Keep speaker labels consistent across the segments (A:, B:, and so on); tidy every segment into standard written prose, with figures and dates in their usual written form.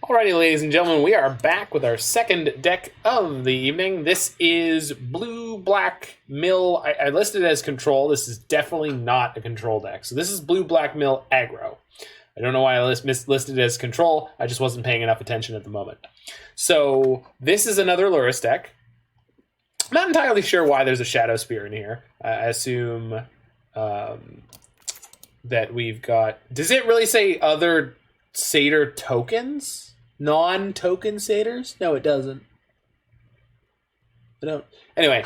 A: Alrighty, ladies and gentlemen, we are back with our second deck of the evening. This is Blue-Black Mill. I listed it as control. This is definitely not a control deck. So this is Blue-Black Mill Aggro. I don't know why I listed it as control. I just wasn't paying enough attention at the moment. So this is another Lurrus deck. I'm not entirely sure why there's a Shadowspear in here. I assume that we've got... Does it really say other Satyr tokens? Non-token satyrs? No, it doesn't. I don't. Anyway,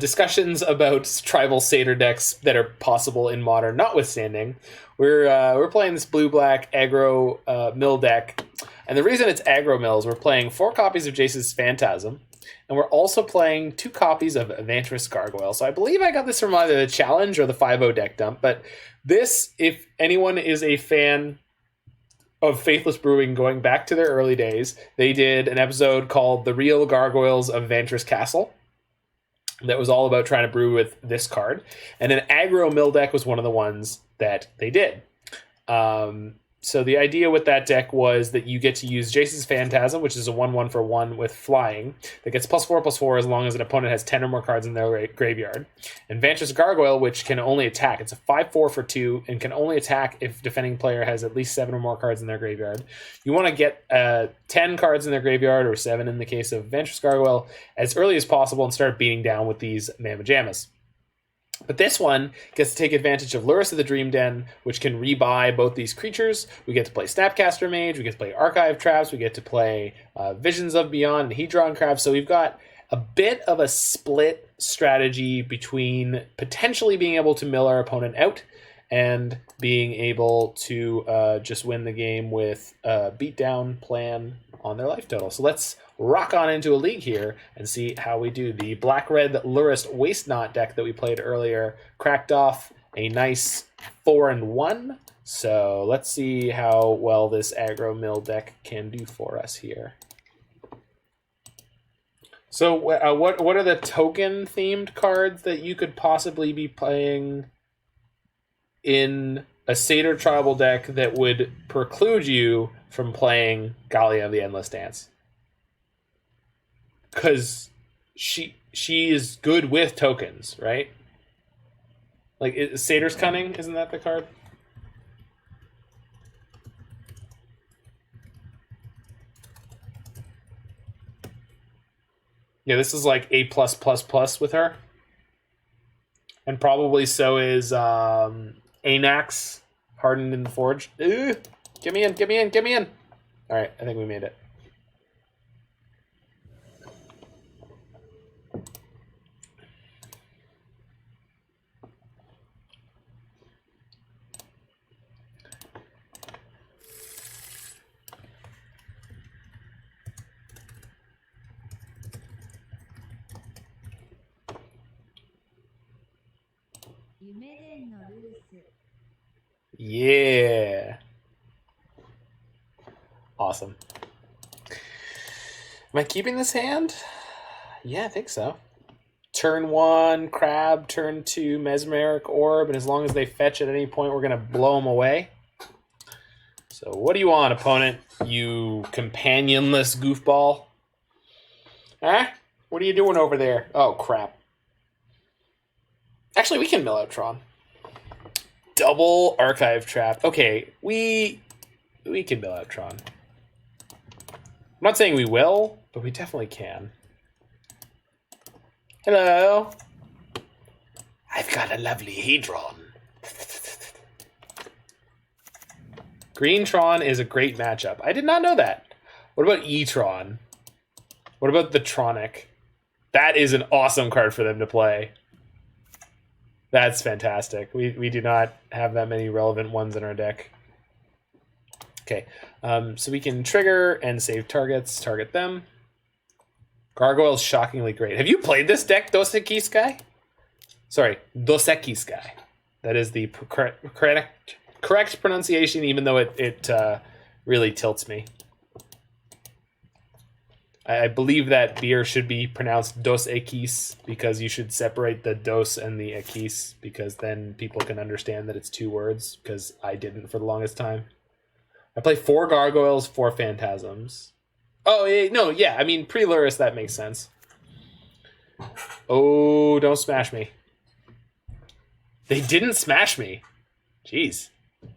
A: discussions about tribal satyr decks that are possible in Modern notwithstanding, we're playing this blue-black aggro mill deck, and the reason it's aggro mill is we're playing 4 copies of Jace's Phantasm, and we're also playing 2 copies of Vantress Gargoyle. So I believe I got this from either the Challenge or the 5-0 deck dump, but this, if anyone is a fan of Faithless Brewing going back to their early days, they did an episode called The Real Gargoyles of Vantress Castle that was all about trying to brew with this card. And an aggro mill deck was one of the ones that they did. So the idea with that deck was that you get to use Jace's Phantasm, which is a 1/1 for 1 with flying, that gets +4/+4 as long as an opponent has 10 or more cards in their graveyard. And Vantress Gargoyle, which can only attack. It's a 5/4 for 2 and can only attack if defending player has at least 7 or more cards in their graveyard. You want to get 10 cards in their graveyard, or 7 in the case of Vantress Gargoyle, as early as possible and start beating down with these Mamma Jammas. But this one gets to take advantage of Lurrus of the Dream Den, which can rebuy both these creatures. We get to play Snapcaster Mage, we get to play Archive Traps, we get to play Visions of Beyond and Hedron Crab. So we've got a bit of a split strategy between potentially being able to mill our opponent out and being able to just win the game with a beatdown plan on their life total. So let's rock on into a league here and see how we do. The black-red Lurrus Waste Knot deck that we played earlier cracked off a nice 4-1. So let's see how well this aggro mill deck can do for us here. So what are the token-themed cards that you could possibly be playing in a Satyr tribal deck that would preclude you from playing Gallia of the Endless Dance? Because she is good with tokens, right? Like, Satyr's Cunning, isn't that the card? Yeah, this is like A+++ with her. And probably so is Anax, Hardened in the Forge. Ooh, get me in, get me in, get me in. All right, I think we made it. Yeah. Awesome. Am I keeping this hand? Yeah, I think so. Turn 1, Crab. Turn 2, Mesmeric Orb. And as long as they fetch at any point, we're going to blow them away. So what do you want, opponent? You companionless goofball? Huh? What are you doing over there? Oh, crap. Actually, we can mill out Tron. Double Archive Trap. Okay, we can mill out Tron. I'm not saying we will, but we definitely can. Hello. I've got a lovely Hedron. Green Tron is a great matchup. I did not know that. What about E-Tron? What about the Tronic? That is an awesome card for them to play. That's fantastic. We do not have that many relevant ones in our deck. Okay, so we can trigger and save targets, target them. Gargoyle's shockingly great. Have you played this deck, Dosekis guy? Sorry, Dosekis guy. That is the correct pronunciation, even though it really tilts me. I believe that beer should be pronounced Dos Equis because you should separate the dos and the equis because then people can understand that it's 2 words, because I didn't for the longest time. I play 4 gargoyles, 4 phantasms. Oh, no, yeah, I mean, pre-Lurrus, that makes sense. Oh, don't smash me. They didn't smash me. Jeez. And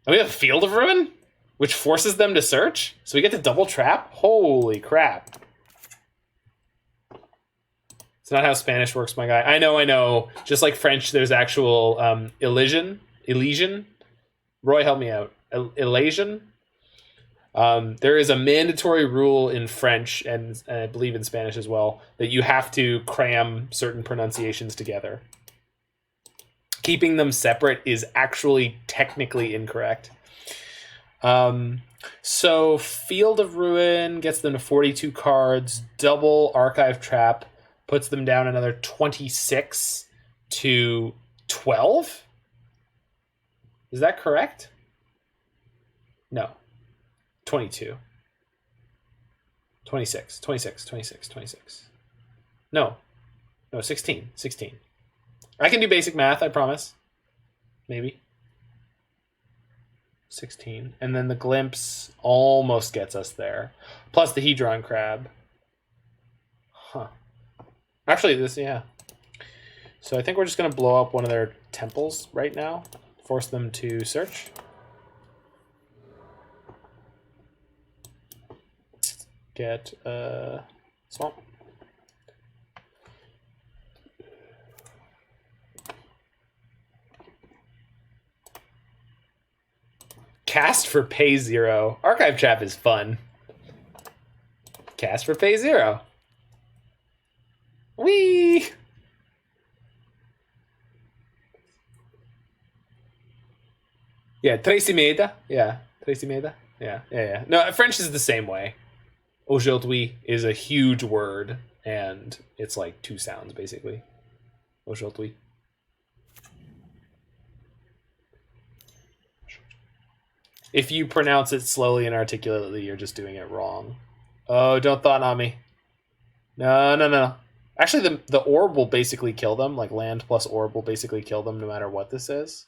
A: we have Field of Ruin, which forces them to search? So we get to double trap? Holy crap. It's not how Spanish works, my guy. I know. Just like French, there's actual Elysian. Roy, help me out. Elysian? There is a mandatory rule in French, and I believe in Spanish as well, that you have to cram certain pronunciations together. Keeping them separate is actually technically incorrect. So Field of Ruin gets them to 42 cards. Double Archive Trap puts them down another 26 to 12? Is that correct? No. 22. 26. No, 16. I can do basic math, I promise. Maybe. 16. And then the Glimpse almost gets us there. Plus the Hedron Crab. Huh. Actually, yeah. So I think we're just going to blow up one of their temples right now. Force them to search. Get swamp. Cast for pay 0. Archive Trap is fun. Cast for pay 0. Whee! Yeah, Tracy Meda. Yeah. Yeah. No, French is the same way. Aujourd'hui is a huge word, and it's like 2 sounds, basically. Aujourd'hui. If you pronounce it slowly and articulately, you're just doing it wrong. Oh, don't thought on me. No. Actually, the orb will basically kill them. Like, land plus orb will basically kill them no matter what this is.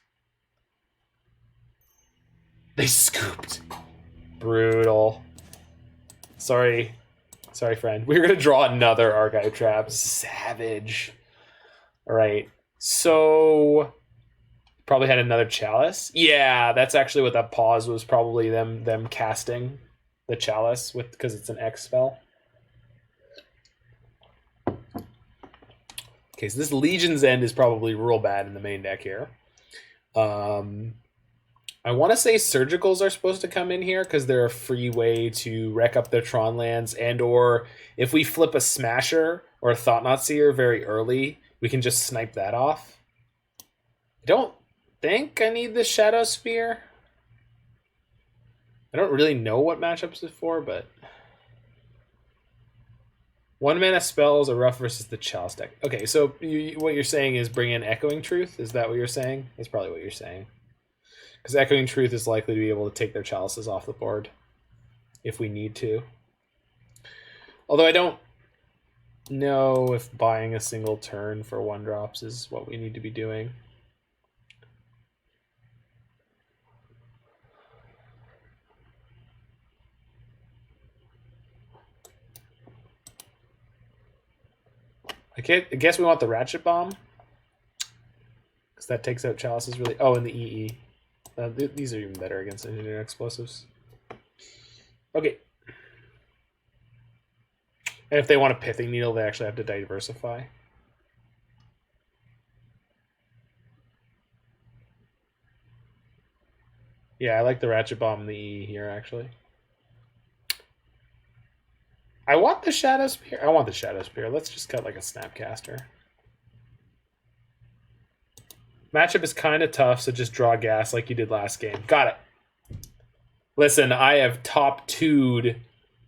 A: They scooped. Brutal. Sorry, friend. We're going to draw another Archive Trap. Savage. All right. So... probably had another Chalice. Yeah, that's actually what that pause was. Probably them casting the Chalice with because it's an X spell. Okay, so this Legion's End is probably real bad in the main deck here. I want to say Surgicals are supposed to come in here because they're a free way to wreck up their Tron lands, and or if we flip a Smasher or a Thought-Knot Seer very early, we can just snipe that off. I don't think I need the Shadowspear. I don't really know what matchups it's for, but 1 mana spells are rough versus the Chalice deck. Okay, so what you're saying is bring in Echoing Truth? Is that what you're saying? That's probably what you're saying. Because Echoing Truth is likely to be able to take their Chalices off the board if we need to. Although I don't know if buying a single turn for 1-drops is what we need to be doing. I guess we want the Ratchet Bomb. Because that takes out Chalices really... Oh, and the EE. These are even better against Engineered Explosives. Okay. And if they want a Pithing Needle, they actually have to diversify. Yeah, I like the Ratchet Bomb and the EE here, actually. I want the Shadowspear. Let's just cut like a Snapcaster. Matchup is kind of tough, so just draw gas like you did last game. Got it. Listen, I have top 2'd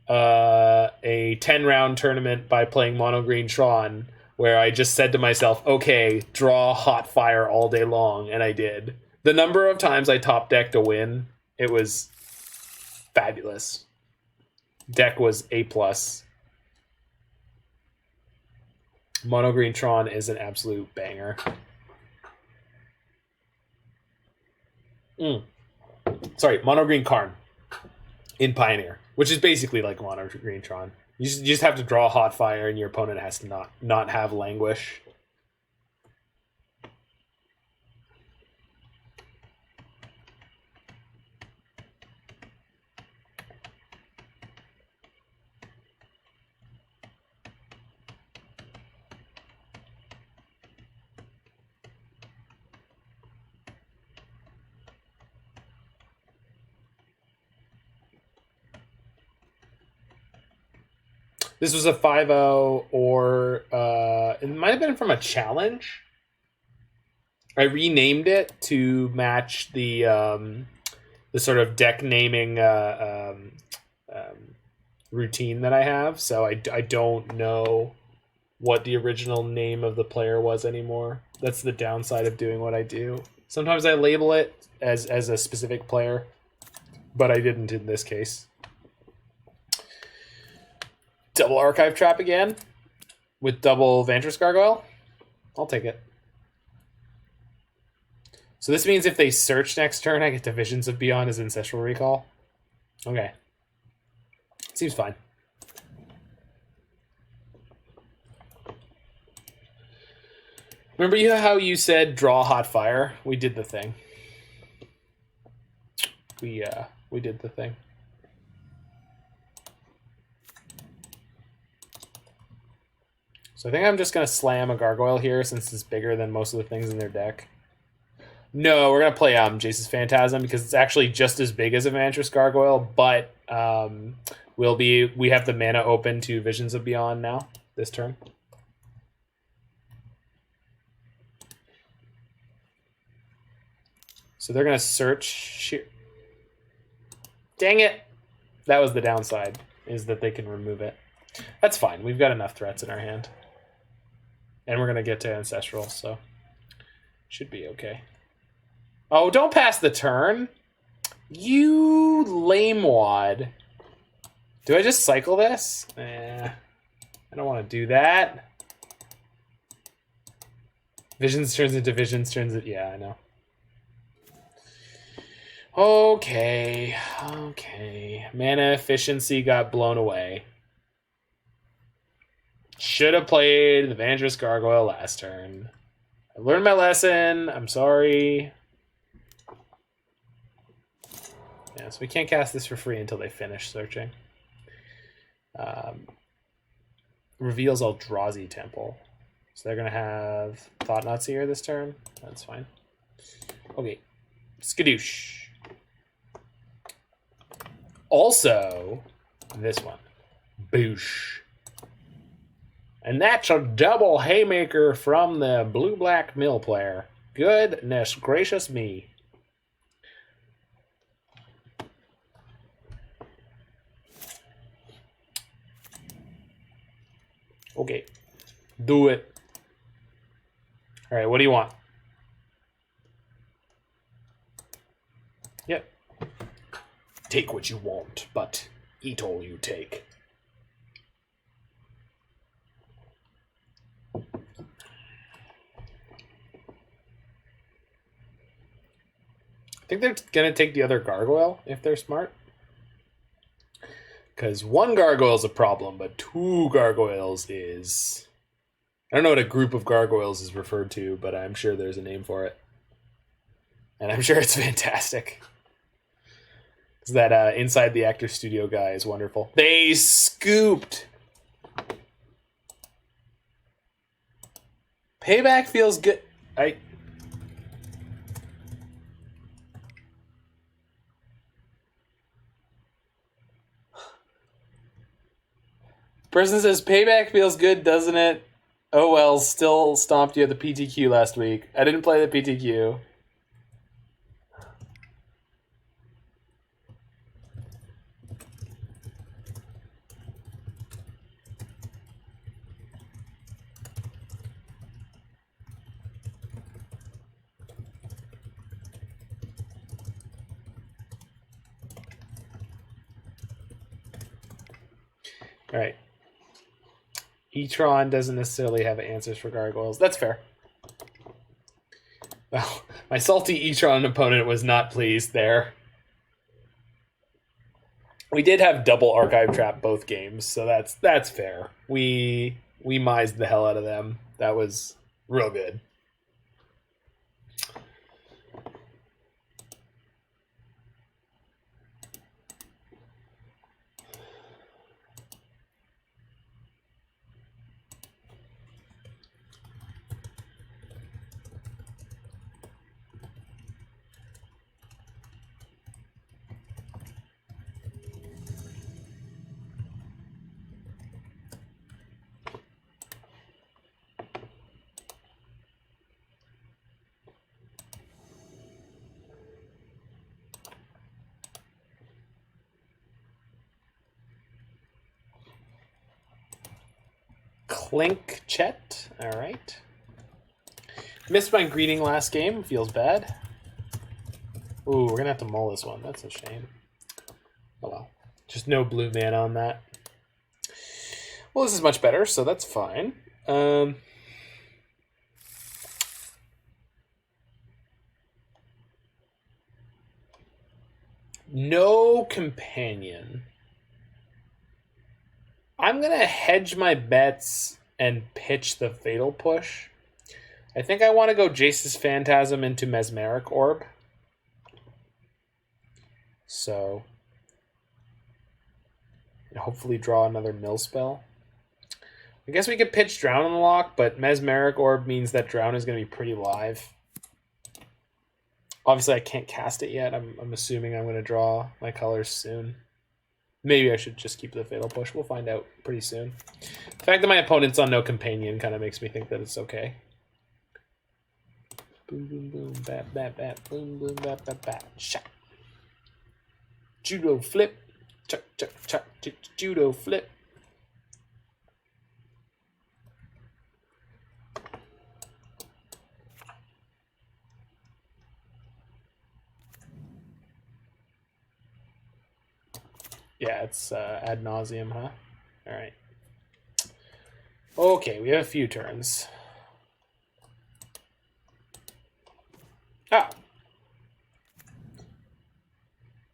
A: a 10-round tournament by playing Mono Green Tron, where I just said to myself, okay, draw Hot Fire all day long, and I did. The number of times I top decked a win, it was fabulous. Deck was A+. Mono Green Tron is an absolute banger. Sorry, Mono Green Karn. in Pioneer, which is basically like Mono Green Tron. You just have to draw Hot Fire, and your opponent has to not have Languish. This was a 5-0, or it might have been from a challenge. I renamed it to match the sort of deck naming routine that I have. So I don't know what the original name of the player was anymore. That's the downside of doing what I do. Sometimes I label it as a specific player, but I didn't in this case. Double Archive Trap again with double Vantress Gargoyle. I'll take it. So this means if they search next turn, I get to Visions of Beyond as Ancestral Recall. Okay. Seems fine. Remember how you said draw Hot Fire? We did the thing. We did the thing. So I think I'm just going to slam a Gargoyle here since it's bigger than most of the things in their deck. No, we're going to play Jace's Phantasm because it's actually just as big as a Vantress Gargoyle, but we have the mana open to Visions of Beyond now, this turn. So they're going to search. Dang it! That was the downside, is that they can remove it. That's fine. We've got enough threats in our hand. And we're going to get to Ancestral, so should be okay. Oh, don't pass the turn. You lame wad. Do I just cycle this? I don't want to do that. Visions turns into Visions turns it. Yeah, I know. Okay. Mana efficiency got blown away. Should have played the Vantress Gargoyle last turn. I learned my lesson. I'm sorry. Yeah, so we can't cast this for free until they finish searching. Reveals Eldrazi Temple. So they're going to have Thought-Knot Seer this turn. That's fine. Okay. Skadoosh. Also, this one. Boosh. And that's a double haymaker from the blue-black mill player. Goodness gracious me. Okay. Do it. All right, what do you want? Yep. Take what you want, but eat all you take. I think they're going to take the other Gargoyle if they're smart. Because one Gargoyle is a problem, but two Gargoyles is... I don't know what a group of Gargoyles is referred to, but I'm sure there's a name for it. And I'm sure it's fantastic. Because that Inside the Actor Studio guy is wonderful. They scooped! Payback feels good. Person says, payback feels good, doesn't it? Oh well, still stomped you at the PTQ last week. I didn't play the PTQ. All right. E-Tron doesn't necessarily have answers for Gargoyles. That's fair. Well, my salty E-Tron opponent was not pleased there. We did have double Archive Trap both games, so that's fair. We mised the hell out of them. That was real good. Clink Chet. All right. Missed my greeting last game. Feels bad. Ooh, we're gonna have to mull this one. That's a shame. Oh well. Just no blue mana on that. Well, this is much better, so that's fine. No companion. I'm going to hedge my bets and pitch the Fatal Push. I think I want to go Jace's Phantasm into Mesmeric Orb. So, and hopefully draw another mill spell. I guess we could pitch Drown on the Loch, but Mesmeric Orb means that Drown is going to be pretty live. Obviously, I can't cast it yet. I'm assuming I'm going to draw my colors soon. Maybe I should just keep the Fatal Push. We'll find out pretty soon. The fact that my opponent's on no companion kind of makes me think that it's okay. Boom, boom, boom, bat, bat, bat, boom, boom, bat, bat, bat, shot. Judo flip, chuck, chuck, chuck, judo flip. Yeah, it's ad nauseum, huh? All right. Okay, we have a few turns. Ah.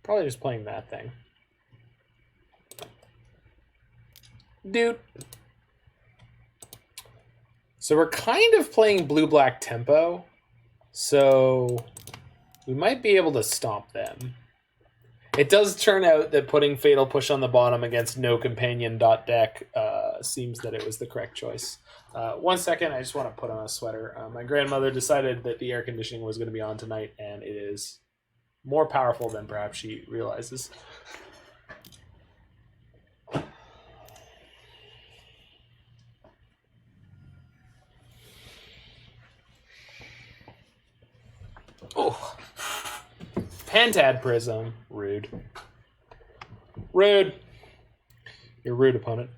A: Probably just playing that thing. Dude. So we're kind of playing blue-black tempo. So we might be able to stomp them. It does turn out that putting Fatal Push on the bottom against no companion deck seems that it was the correct choice. 1 second, I just want to put on a sweater. My grandmother decided that the air conditioning was going to be on tonight, and it is more powerful than perhaps she realizes. Oh. Pantad Prism. Rude. Rude. You're rude, opponent.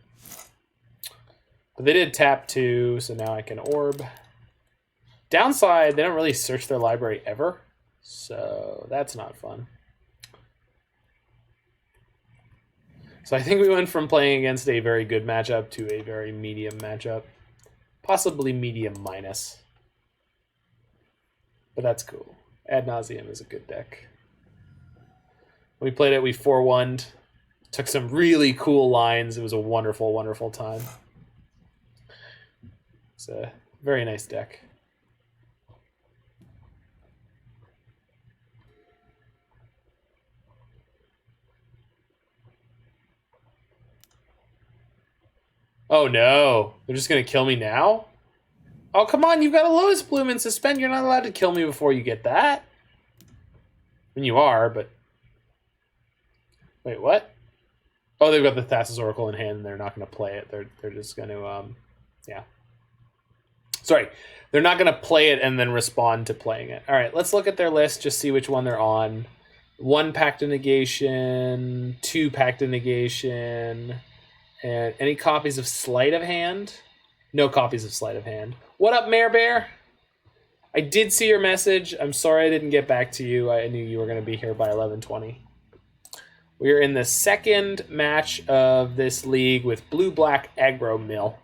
A: But they did tap 2, so now I can orb. Downside, they don't really search their library ever, so that's not fun. So I think we went from playing against a very good matchup to a very medium matchup. Possibly medium minus. But that's cool. Ad nauseum is a good deck. When we played it, we 4-1'd. Took some really cool lines. It was a wonderful, wonderful time. It's a very nice deck. Oh no, they're just going to kill me now? Oh, come on, you've got a Lotus Bloom and Suspend. You're not allowed to kill me before you get that. I mean, you are, but... Wait, what? Oh, they've got the Thassa's Oracle in hand, and they're not going to play it. They're just going to, yeah. Sorry, they're not going to play it and then respond to playing it. All right, let's look at their list, just see which one they're on. 1 Pact of Negation, 2 Pact of Negation, and any copies of Sleight of Hand? No copies of Sleight of Hand. What up, Mare Bear? I did see your message. I'm sorry I didn't get back to you. I knew you were going to be here by 11:20. We are in the second match of this league with blue-black aggro mill.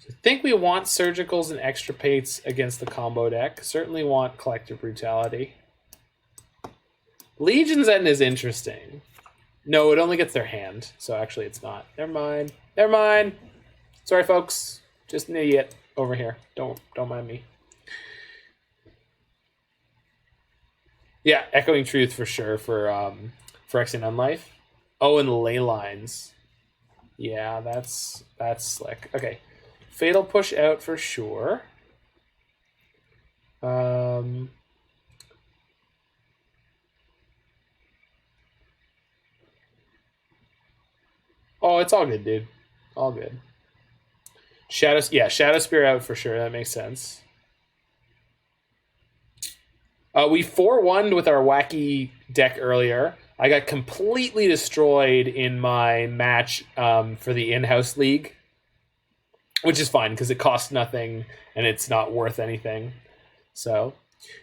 A: So I think we want Surgicals and Extirpates against the combo deck. Certainly want Collective Brutality. Legion's End is interesting. No, it only gets their hand. So actually it's not. Never mind. Never mind. Sorry, folks. Just an idiot over here. Don't mind me. Yeah, Echoing Truth for sure for Phyrexian Unlife. Oh, and Ley Lines. Yeah, that's slick. Okay. Fatal Push out for sure. Oh, it's all good, dude. All good. Shadowspear out for sure. That makes sense. We 4-1'd with our wacky deck earlier. I got completely destroyed in my match for the in-house league, which is fine because it costs nothing and it's not worth anything. So,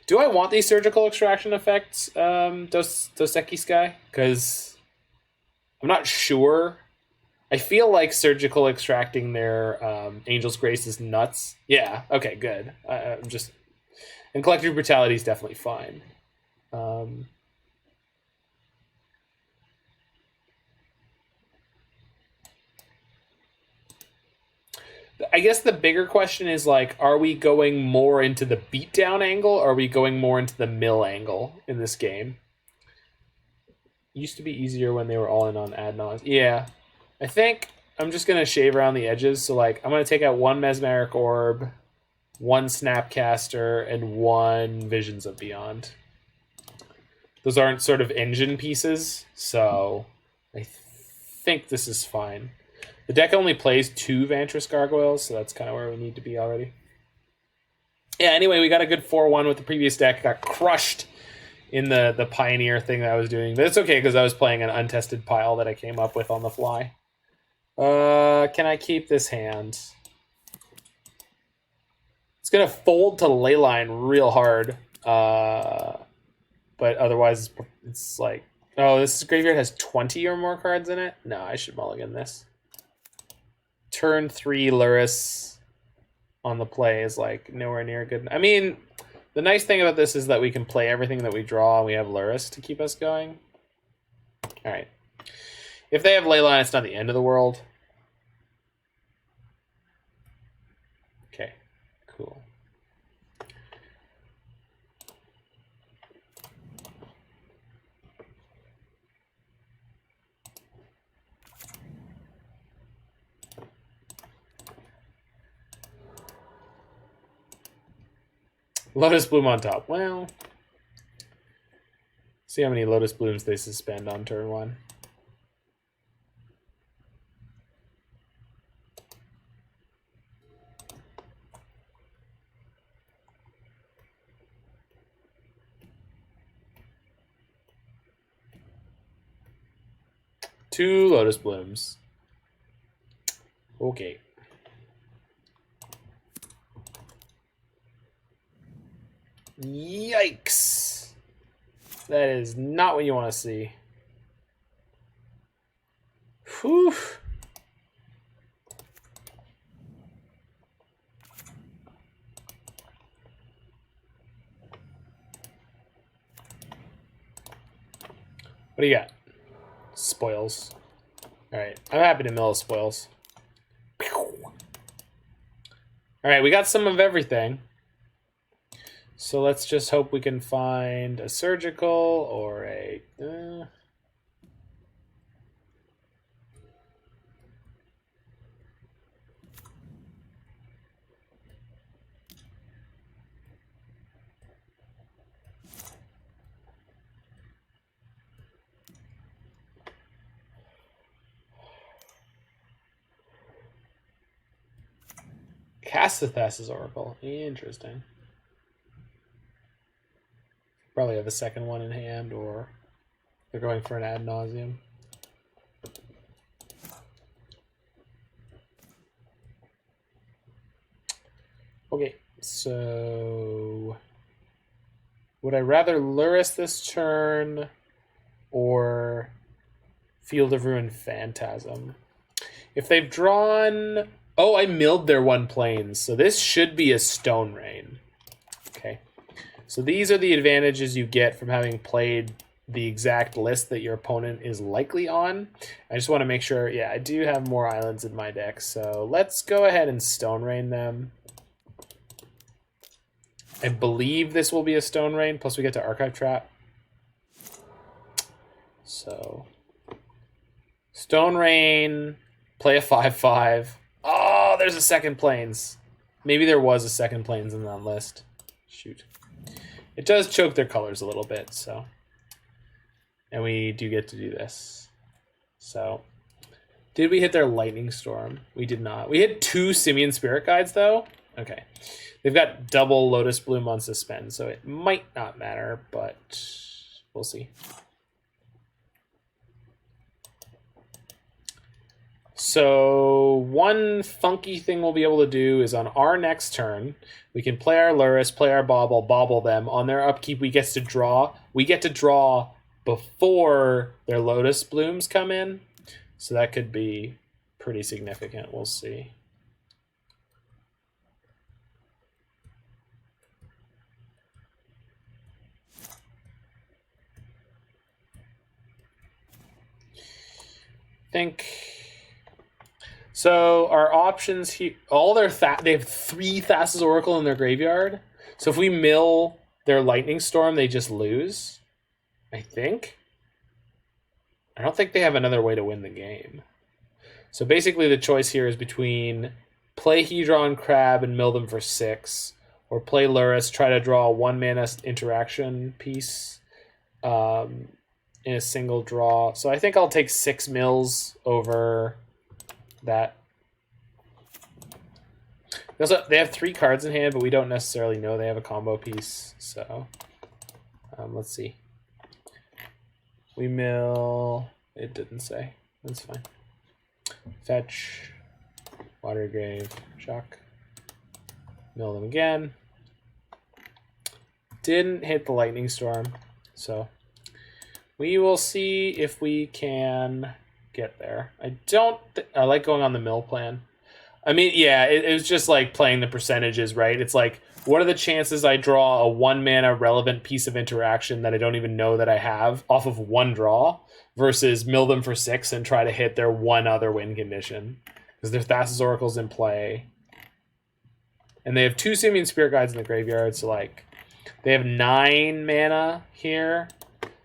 A: do I want these surgical extraction effects, Dos Equis guy? Because I'm not sure. I feel like surgical extracting their Angel's Grace is nuts. Yeah, okay, good. I'm just... And Collective Brutality is definitely fine. I guess the bigger question is, like, are we going more into the beatdown angle, or are we going more into the mill angle in this game? It used to be easier when they were all in on ad nauseam. Yeah. I think I'm just going to shave around the edges. So, like, I'm going to take out one Mesmeric Orb, one Snapcaster, and one Visions of Beyond. Those aren't sort of engine pieces, so I think this is fine. The deck only plays 2 Vantress Gargoyles, so that's kind of where we need to be already. Yeah, anyway, we got a good 4-1 with the previous deck. Got crushed in the Pioneer thing that I was doing. But it's okay, because I was playing an untested pile that I came up with on the fly. Can I keep this hand? It's going to fold to Leyline real hard. But otherwise, it's like... Oh, this graveyard has 20 or more cards in it? No, I should mulligan this. Turn 3 Lurrus on the play is like nowhere near good. I mean, the nice thing about this is that we can play everything that we draw, and we have Lurrus to keep us going. All right. If they have Leyline, it's not the end of the world. Okay, cool. Lotus Bloom on top. Well, see how many Lotus Blooms they suspend on turn 1. Two Lotus Blooms. Okay. Yikes. That is not what you want to see. Whew. What do you got? Spoils. Alright, I'm happy to mill spoils. Alright, we got some of everything. So let's just hope we can find a surgical or a... Castathas's Oracle. Interesting. Probably have a second one in hand, or they're going for an ad nauseam. Okay, so would I rather Lurrus this turn or Field of Ruin Phantasm? If they've drawn... Oh, I milled their 1 planes, so this should be a Stone Rain. Okay. So these are the advantages you get from having played the exact list that your opponent is likely on. I just want to make sure, yeah, I do have more islands in my deck, so let's go ahead and Stone Rain them. I believe this will be a Stone Rain, plus we get to Archive Trap. So, Stone Rain, play a 5/5. Oh, there's a second Plains. Maybe there was a second Plains in that list. Shoot. It does choke their colors a little bit, so. And we do get to do this. So, did we hit their Lightning Storm? We did not. We hit 2 Simian Spirit Guides, though. Okay. They've got double Lotus Bloom on Suspend, so it might not matter, but we'll see. So one funky thing we'll be able to do is on our next turn, we can play our Lurrus, play our Bauble, Bauble them. On their upkeep, we get to draw. We get to draw before their Lotus Blooms come in. So that could be pretty significant. We'll see. Think. So our options here, all their they have 3 Thassa's Oracle in their graveyard. So if we mill their Lightning Storm, they just lose. I think. I don't think they have another way to win the game. So basically the choice here is between play Hedron Crab and mill them for 6, or play Lurrus, try to draw a 1-mana interaction piece in a single draw. So I think I'll take 6 mills over that. They have 3 cards in hand, but we don't necessarily know they have a combo piece. So let's see. We mill. It didn't say. That's fine. Fetch. Watery Grave. Shock. Mill them again. Didn't hit the Lightning Storm. So we will see if we can get there. I like going on the mill plan. I mean, yeah, it was just like playing the percentages, right? It's like, what are the chances I draw a 1-mana relevant piece of interaction that I don't even know that I have off of 1 draw versus mill them for 6 and try to hit their 1 other win condition? Because their Thassa's Oracle's in play. And they have 2 Simian Spirit Guides in the graveyard, so like, they have 9 mana here.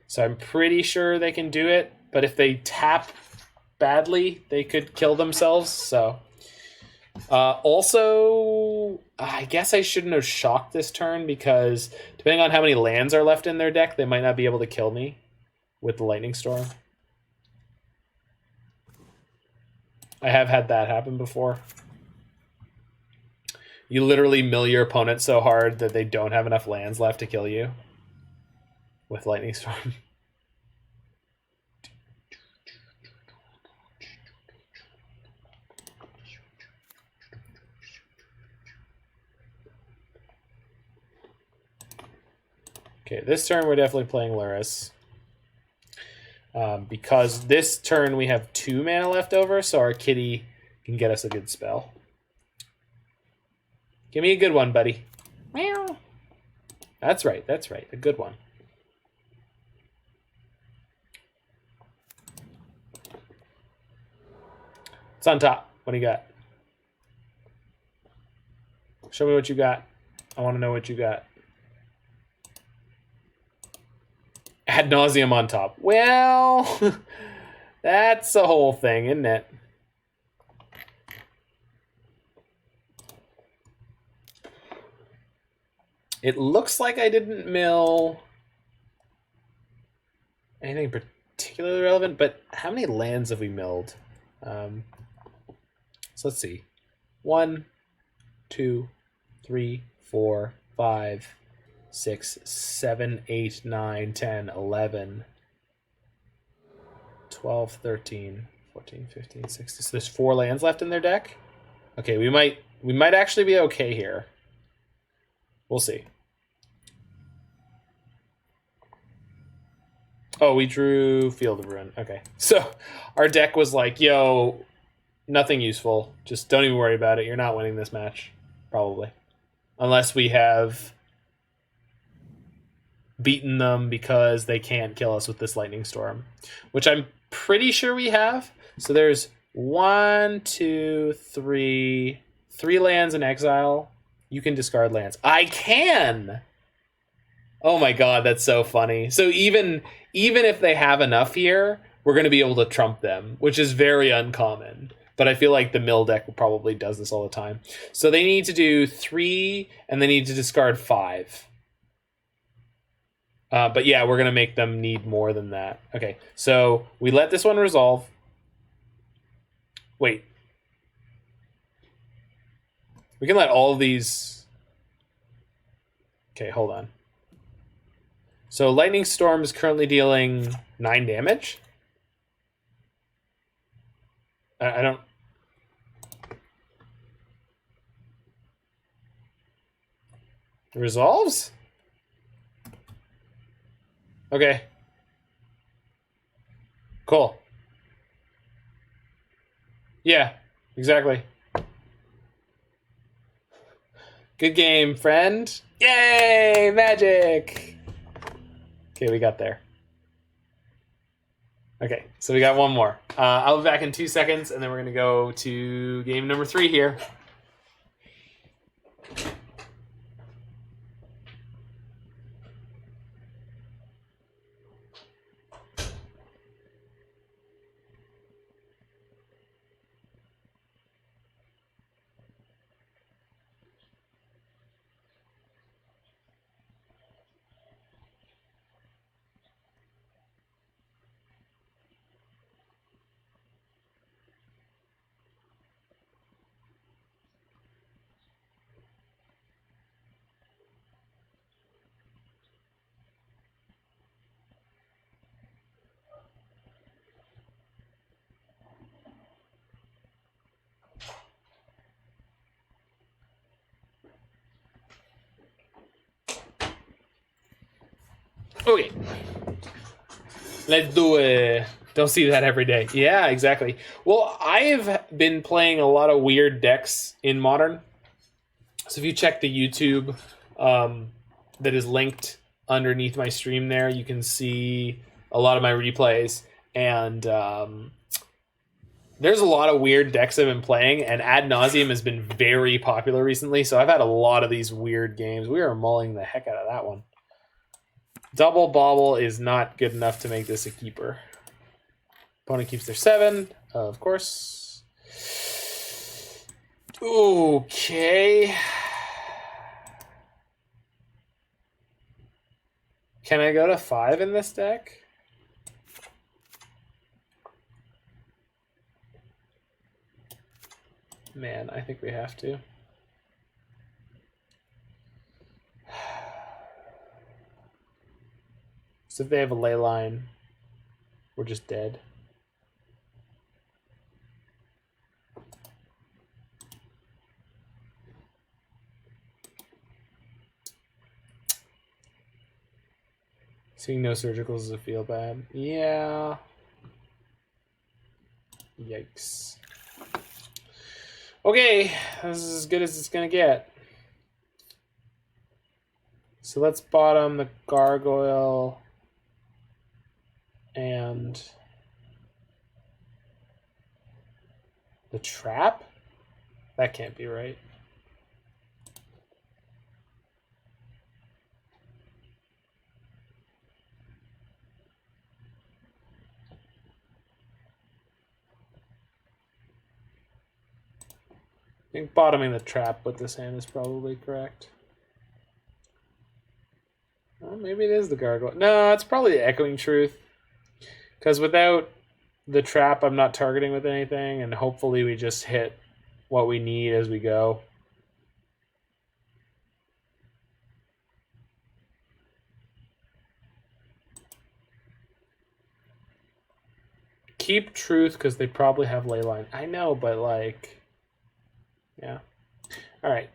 A: So I'm pretty sure they can do it. But if they tap badly, they could kill themselves, so. Also, I guess I shouldn't have shocked this turn because depending on how many lands are left in their deck, they might not be able to kill me with the Lightning Storm. I have had that happen before. You literally mill your opponent so hard that they don't have enough lands left to kill you with Lightning Storm. Okay, this turn we're definitely playing Lurrus. Because this turn we have 2 mana left over, so our kitty can get us a good spell. Give me a good one, buddy. Meow. That's right, a good one. It's on top. What do you got? Show me what you got. I want to know what you got. Ad nauseum on top. Well, that's a whole thing, isn't it? It looks like I didn't mill anything particularly relevant, but how many lands have we milled? So let's see. 1, 2, 3, 4, 5, 6, 7, 8, 9, 10, 11, 12, 13, 14, 15, 16. So there's 4 lands left in their deck. Okay, we might actually be okay here. We'll see. Oh, we drew Field of Ruin. Okay. So our deck was like, yo, nothing useful. Just don't even worry about it. You're not winning this match. Probably. Unless we have beaten them because they can't kill us with this lightning storm, which I'm pretty sure we have. So there's 1, 2, 3 lands in exile. You can discard lands. I can. Oh my god, that's so funny. So even if they have enough here, we're going to be able to trump them, which is very uncommon. But I feel like the mill deck probably does this all the time. So they need to do 3, and they need to discard 5. But yeah, we're going to make them need more than that. Okay, so we let this one resolve. Wait. We can let all of these... Okay, hold on. So Lightning Storm is currently dealing 9 damage. I don't... Resolves? Okay. Cool. Yeah, exactly. Good game, friend. Yay, magic! Okay, we got there. Okay, so we got one more. I'll be back in 2 seconds, and then we're going to go to game number 3 here. Okay. Let's do it. Don't see that every day. Yeah, exactly. Well, I've been playing a lot of weird decks in Modern. So if you check the YouTube that is linked underneath my stream there, you can see a lot of my replays. And there's a lot of weird decks I've been playing, and Ad Nauseam has been very popular recently. So I've had a lot of these weird games. We are mulling the heck out of that one. Double Bauble is not good enough to make this a keeper. Opponent keeps their 7, of course. Okay. Can I go to 5 in this deck? Man, I think we have to. So if they have a ley line, we're just dead. Seeing no surgicals does it feel bad? Yeah. Yikes. Okay, this is as good as it's gonna get. So let's bottom the gargoyle and the trap? That can't be right. I think bottoming the trap with this hand is probably correct. Well, maybe it is the gargoyle. No, it's probably the Echoing Truth. Because without the trap, I'm not targeting with anything, and hopefully we just hit what we need as we go. Keep Truth, because they probably have Leyline. I know, but like... Yeah. Alright.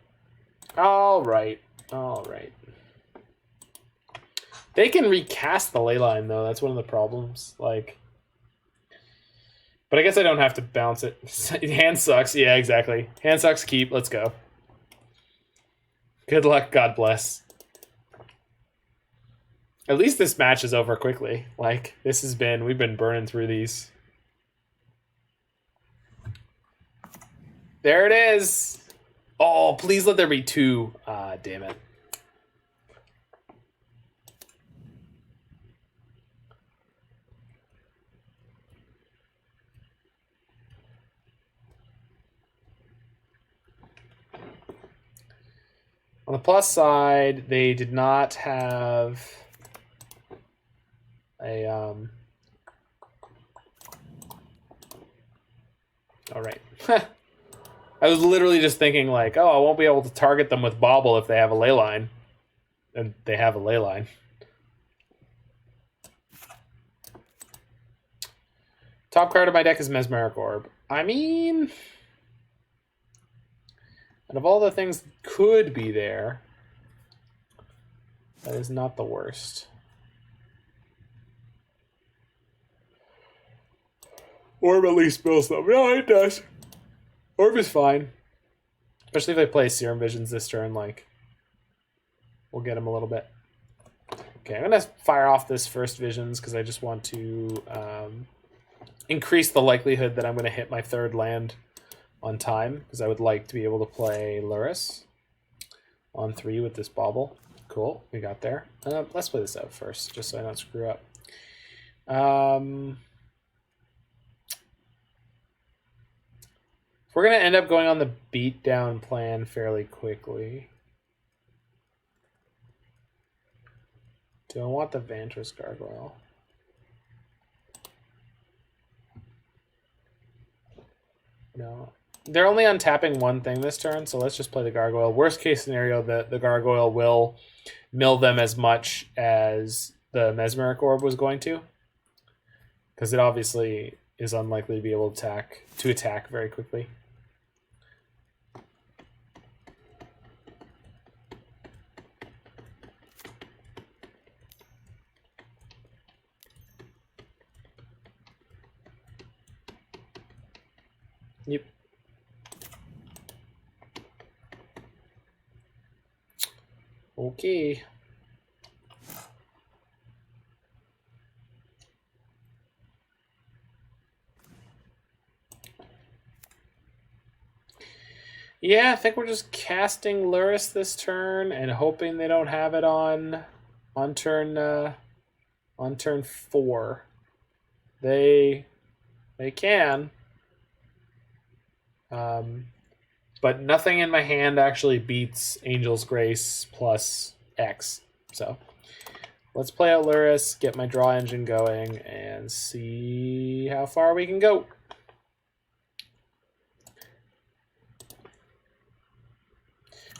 A: Alright. They can recast the Leyline, though. That's one of the problems. Like... But I guess I don't have to bounce it. Hand sucks. Yeah, exactly. Hand sucks, keep. Let's go. Good luck. God bless. At least this match is over quickly. Like, this has been... We've been burning through these. There it is! Oh, please let there be 2. Ah, damn it. On the plus side, they did not have a all right. I was literally just thinking like, oh, I won't be able to target them with Bauble if they have a ley line. And they have a ley line. Top card of my deck is Mesmeric Orb. I mean, out of all the things that could be there, that is not the worst. Orb at least spills them. No, it does. Orb is fine. Especially if I play Serum Visions this turn, like, we'll get him a little bit. Okay, I'm going to fire off this first Visions because I just want to increase the likelihood that I'm going to hit my 3rd land on time, because I would like to be able to play Lurrus on 3 with this Bauble. Cool, we got there. Let's play this out first, just so I don't screw up. We're going to end up going on the beatdown plan fairly quickly. Do I want the Vantress Gargoyle? No. They're only untapping 1 thing this turn, so let's just play the Gargoyle. Worst case scenario, the Gargoyle will mill them as much as the Mesmeric Orb was going to. Because it obviously is unlikely to be able to attack very quickly. Yep. Okay. Yeah, I think we're just casting Lurrus this turn and hoping they don't have it on turn 4. They can. But nothing in my hand actually beats Angel's Grace plus X. So let's play out Lurrus, get my draw engine going, and see how far we can go.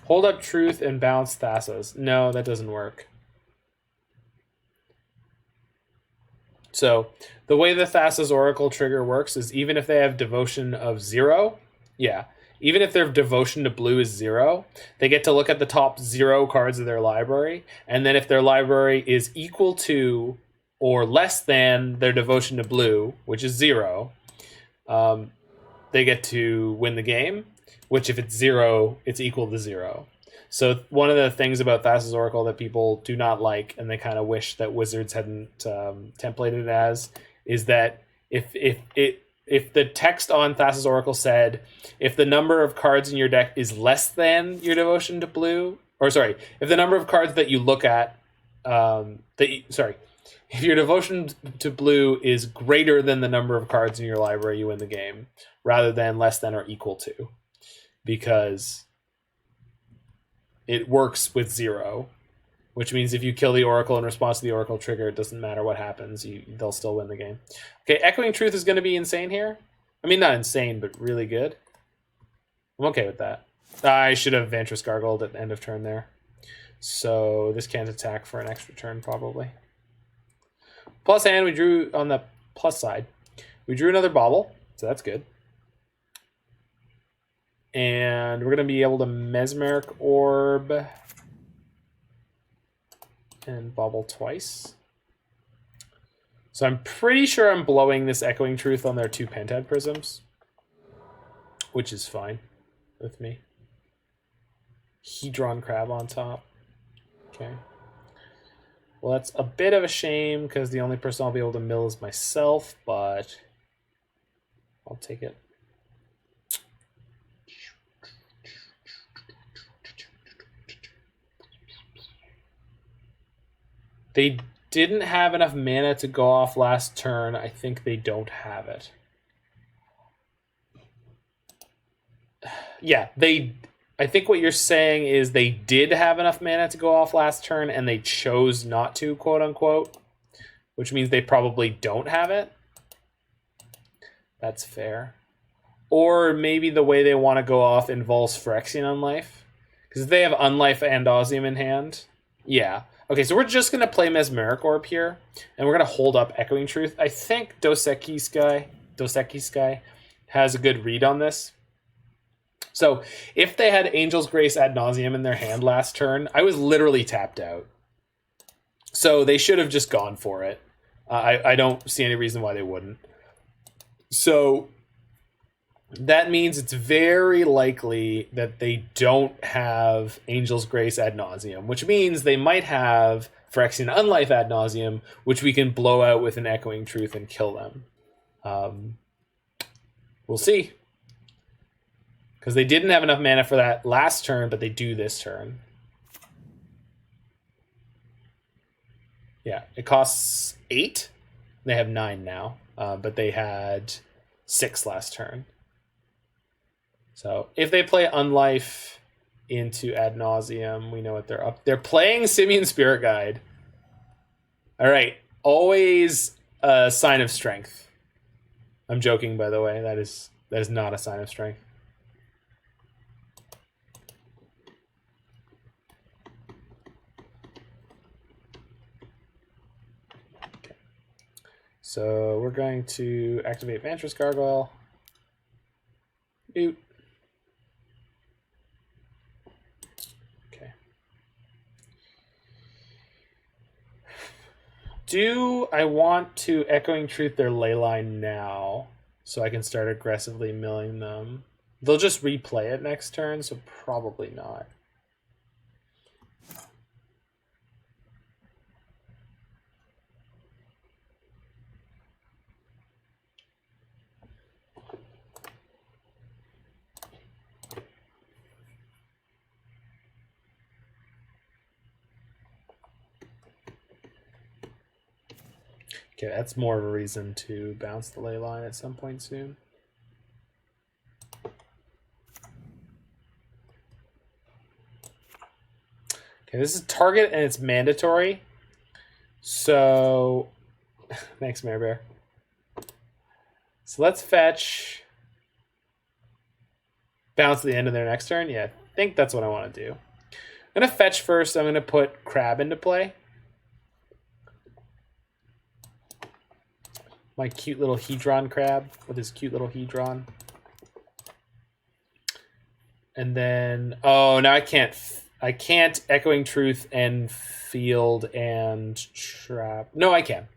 A: Hold up Truth and bounce Thassa's. No, that doesn't work. So the way the Thassa's Oracle trigger works is even if they have devotion of 0, even if their devotion to blue is 0, they get to look at the top 0 cards of their library, and then if their library is equal to or less than their devotion to blue, which is 0, they get to win the game, which if it's 0, it's equal to 0. So one of the things about Thassa's Oracle that people do not like, and they kind of wish that Wizards hadn't templated it as, is that if the text on Thassa's Oracle said, if the number of cards in your deck is less than your devotion to blue, if the number of cards that you look at, if your devotion to blue is greater than the number of cards in your library, you win the game, rather than less than or equal to, because it works with 0, which means if you kill the Oracle in response to the Oracle trigger, it doesn't matter what happens, they'll still win the game. Okay, Echoing Truth is going to be insane here. I mean, not insane, but really good. I'm okay with that. I should have Vantress Gargoyled at the end of turn there. So this can't attack for an extra turn, probably. Plus hand, we drew on the plus side. We drew another Bauble, so that's good. And we're going to be able to Mesmeric Orb and Bauble twice. So I'm pretty sure I'm blowing this Echoing Truth on their 2 Pentad Prisms, which is fine with me. Hedron Crab on top. Okay. Well, that's a bit of a shame because the only person I'll be able to mill is myself, but I'll take it. They didn't have enough mana to go off last turn. I think they don't have it. Yeah, I think what you're saying is they did have enough mana to go off last turn and they chose not to, quote unquote, which means they probably don't have it. That's fair. Or maybe the way they want to go off involves Phyrexian Unlife. Because if they have Unlife and Osium in hand, yeah. Okay, so we're just going to play Mesmeric Orb here, and we're going to hold up Echoing Truth. I think Dos Equis Guy has a good read on this. So if they had Angel's Grace ad nauseum in their hand last turn, I was literally tapped out. So they should have just gone for it. I don't see any reason why they wouldn't. So that means it's very likely that they don't have Angel's Grace ad nauseum, which means they might have Phyrexian Unlife ad nauseum, which we can blow out with an Echoing Truth and kill them. We'll see. Because they didn't have enough mana for that last turn, but they do this turn. Yeah, it costs 8. They have 9 now, but they had 6 last turn. So if they play Unlife into ad nauseum, we know what they're up. They're playing Simian Spirit Guide. All right, always a sign of strength. I'm joking, by the way. That is not a sign of strength. So we're going to activate Vantress Gargoyle. Oot. Okay. Do I want to Echoing Truth their Leyline now so I can start aggressively milling them? They'll just replay it next turn, so probably not. Okay, that's more of a reason to bounce the Leyline at some point soon. Okay, this is target and it's mandatory. So, thanks, Mare Bear. So let's fetch. Bounce at the end of their next turn. Yeah, I think that's what I want to do. I'm going to fetch first. I'm going to put Crab into play. My cute little Hedron Crab with his cute little Hedron. And then, oh, now I can't Echoing Truth and Field and Trap. No, I can.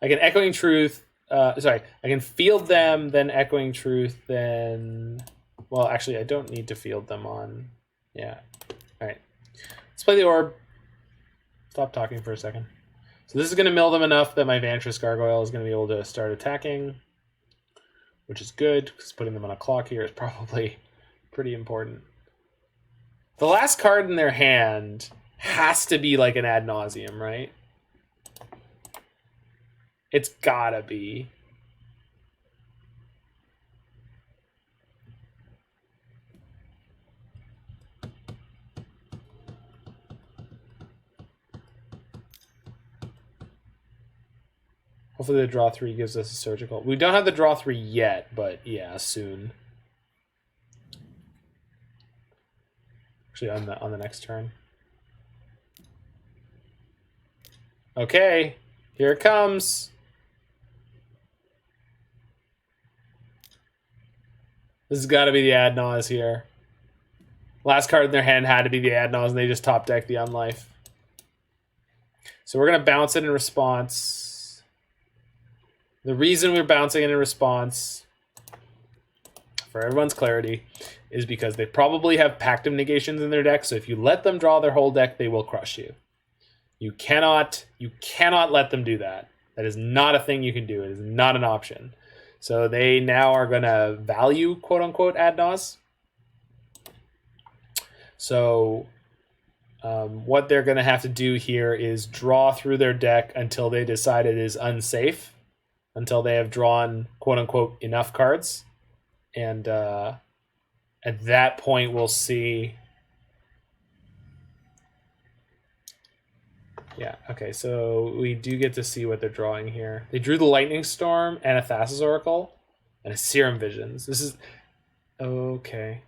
A: I can Echoing Truth. I can Field them, then Echoing Truth, then. Well, actually, I don't need to Field them on. Yeah. All right. Let's play the Orb. Stop talking for a second. So this is going to mill them enough that my Vantress Gargoyle is going to be able to start attacking, which is good, because putting them on a clock here is probably pretty important. The last card in their hand has to be like an ad nauseum, right? It's gotta be. Hopefully the draw 3 gives us a surgical. We don't have the draw 3 yet, but yeah, soon. Actually, on the next turn. Okay, here it comes. This has got to be the ad nause here. Last card in their hand had to be the ad nause, and they just top deck the Unlife. So we're gonna bounce it in response. The reason we're bouncing it in response, for everyone's clarity, is because they probably have Pact of Negations in their deck, so if you let them draw their whole deck, they will crush you. You cannot let them do that. That is not a thing you can do. It is not an option. So they now are going to value, quote unquote, ad nos. So what they're going to have to do here is draw through their deck until they decide it is unsafe, until they have drawn, quote unquote, enough cards. And at that point, we'll see. Yeah, okay, so we do get to see what they're drawing here. They drew the Lightning Storm and a Thassa's Oracle and a Serum Visions. This is... okay.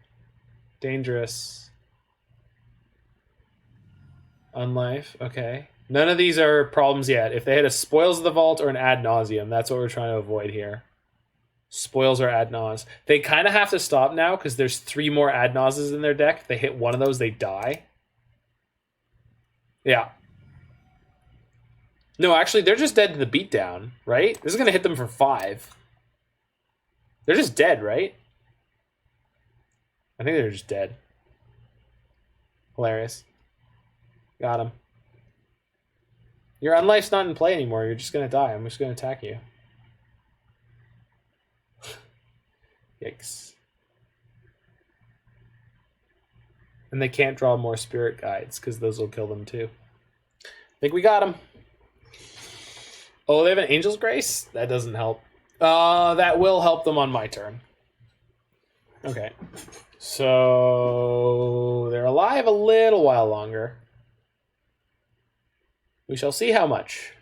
A: Dangerous. Unlife, okay. None of these are problems yet. If they had a Spoils of the Vault or an Ad Nauseam, that's what we're trying to avoid here. Spoils or Ad Naus. They kind of have to stop now because there's 3 more Ad Nauses in their deck. If they hit one of those, they die. Yeah. No, actually, they're just dead to the beatdown, right? This is going to hit them for 5. They're just dead, right? I think they're just dead. Hilarious. Got him. Your unlife's not in play anymore. You're just going to die. I'm just going to attack you. Yikes. And they can't draw more Spirit Guides because those will kill them too. I think we got them. Oh, they have an Angel's Grace? That doesn't help. That will help them on my turn. Okay. So they're alive a little while longer. We shall see how much.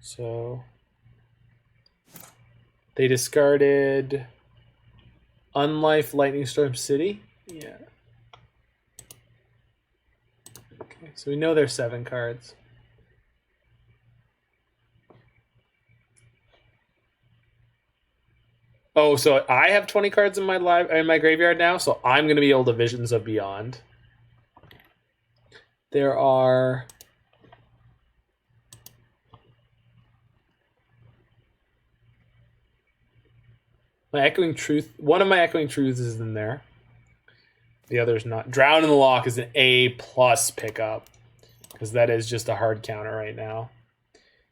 A: So they discarded Unlife Lightning Storm City. Yeah. Okay, so we know there's 7 cards. Oh, so I have 20 cards in my graveyard now, so I'm going to be able to Visions of Beyond. There are... my Echoing Truth. One of my Echoing Truths is in there. The other's not. Drown in the Loch is an A+ pickup, because that is just a hard counter right now.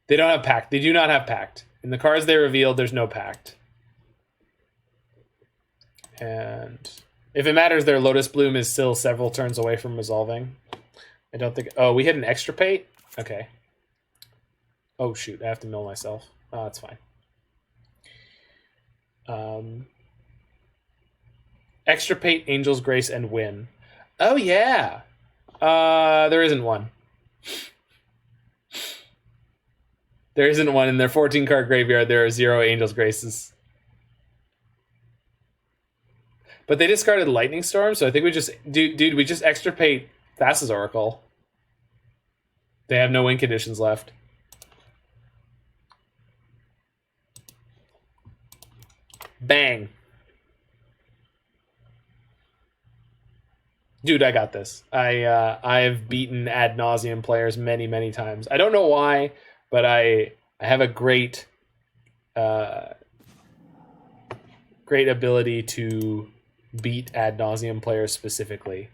A: They don't have Pact. They do not have Pact. In the cards they revealed, there's no Pact. And if it matters, their Lotus Bloom is still several turns away from resolving. I don't think... oh, we hit an Extirpate? Okay. Oh, shoot. I have to mill myself. Oh, that's fine. Extirpate, Angel's Grace, and win. Oh, yeah. There isn't one. There isn't one in their 14-card graveyard. There are 0 Angel's Graces. But they discarded Lightning Storm, so I think we just... Dude, we just Extirpate Thassa's Oracle. They have no win conditions left. Bang. Dude, I got this. I've beaten ad nauseum players many, many times. I don't know why, but I have a great ability to beat ad nauseum players specifically.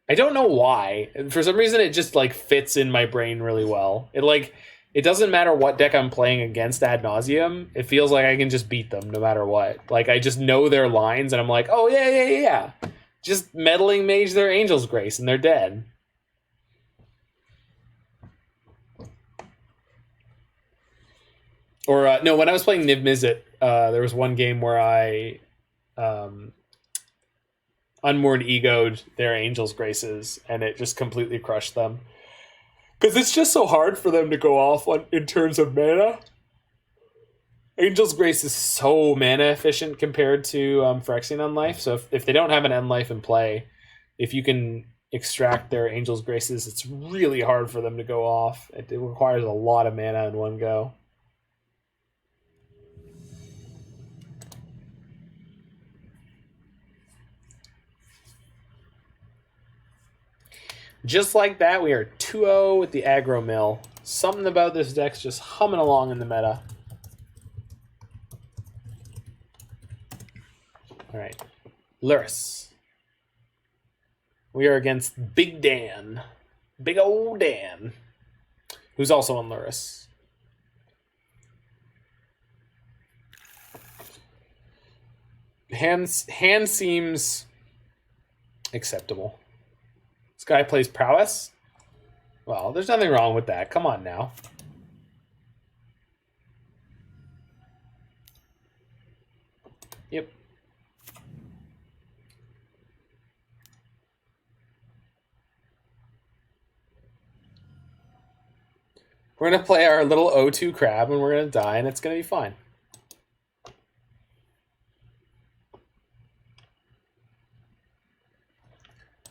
A: I don't know why. For some reason, it just like fits in my brain really well. It doesn't matter what deck I'm playing against ad nauseum. It feels like I can just beat them no matter what. Like, I just know their lines, and I'm like, oh, yeah. Just meddling mage their Angel's Grace, and they're dead. Or, no, when I was playing Niv Mizzet, there was one game where I unmoored egoed their Angel's Graces, and it just completely crushed them. Because it's just so hard for them to go off in terms of mana. Angel's Grace is so mana efficient compared to Phyrexian Unlife. So if they don't have an Unlife in play, if you can extract their Angel's Graces, it's really hard for them to go off. It requires a lot of mana in one go. Just like that, we are 2-0 with the aggro mill. Something about this deck's just humming along in the meta. Lurrus. We are against Big Dan. Big old Dan. Who's also on Lurrus. Hand seems acceptable. This guy plays prowess? Well, there's nothing wrong with that. Come on now. Yep. We're going to play our little O2 crab and we're going to die and it's going to be fine.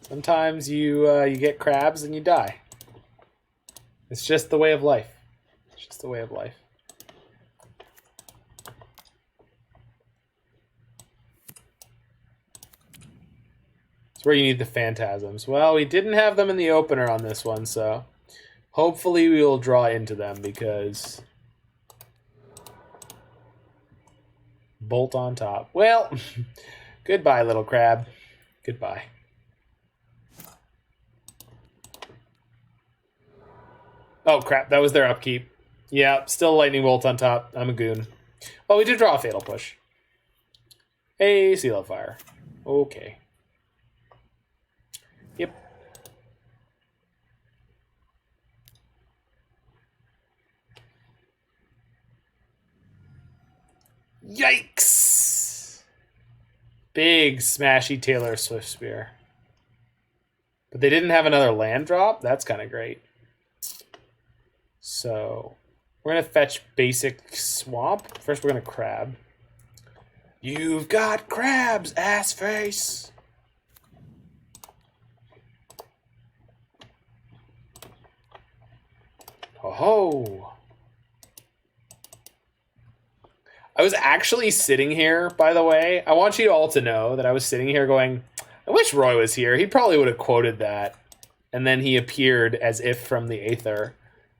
A: Sometimes you get crabs and you die. It's just the way of life. It's just the way of life. It's where you need the phantasms. Well, we didn't have them in the opener on this one, so hopefully we will draw into them because bolt on top. Well, goodbye, little crab. Goodbye. Oh, crap. That was their upkeep. Yeah, still lightning bolt on top. I'm a goon. Well, we did draw a fatal push. Hey, Seal of Fire. Okay. Yep. Yikes! Big smashy Taylor Swift Spear. But they didn't have another land drop? That's kind of great. So, we're going to fetch basic swamp. First, we're going to crab. You've got crabs, ass face! Ho ho! I was actually sitting here, by the way. I want you all to know that I was sitting here going, I wish Roy was here. He probably would have quoted that. And then he appeared as if from the Aether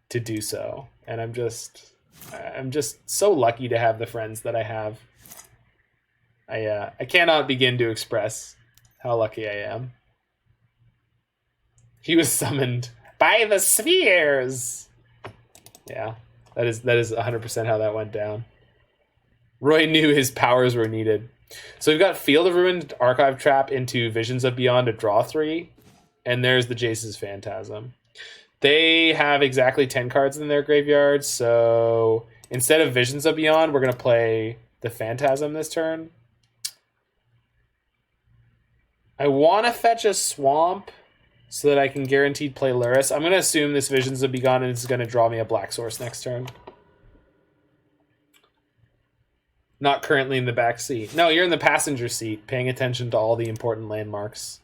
A: to do so. And I'm just so lucky to have the friends that I have. I cannot begin to express how lucky I am. He was summoned by the spheres. Yeah, that is 100% how that went down. Roy knew his powers were needed. So we've got Field of Ruin, Archive Trap into Visions of Beyond to draw 3. And there's the Jace's Phantasm. They have exactly 10 cards in their graveyard, so instead of Visions of Beyond, we're going to play the Phantasm this turn. I want to fetch a Swamp so that I can guaranteed play Lurrus. I'm going to assume this Visions of Beyond is going to draw me a Black Source next turn. Not currently in the back seat. No, you're in the passenger seat, paying attention to all the important landmarks.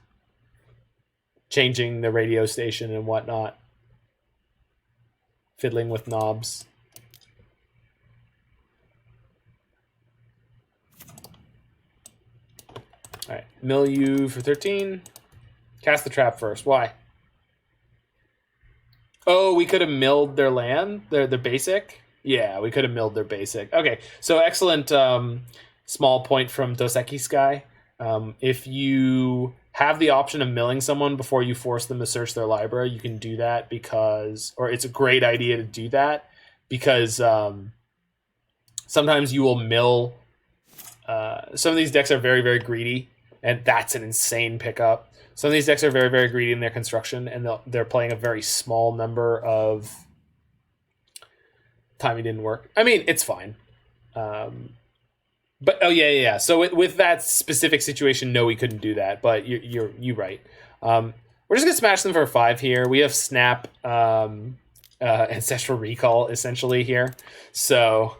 A: Changing the radio station and whatnot. Fiddling with knobs. Alright, mill you for 13. Cast the trap first. Why? Oh, we could have milled their land? Their basic? Yeah, we could have milled their basic. Okay, so excellent small point from Doseki Sky. If you have the option of milling someone before you force them to search their library, you can do that because, or it's a great idea to do that because sometimes you will mill. Some of these decks are very, very greedy, and that's an insane pickup. Some of these decks are very, very greedy in their construction, and they're playing a very small number of timing didn't work. I mean, it's fine. But oh yeah. So with that specific situation, no, we couldn't do that. But you're right. We're just gonna smash them for 5 here. We have Snap, Ancestral Recall essentially here, so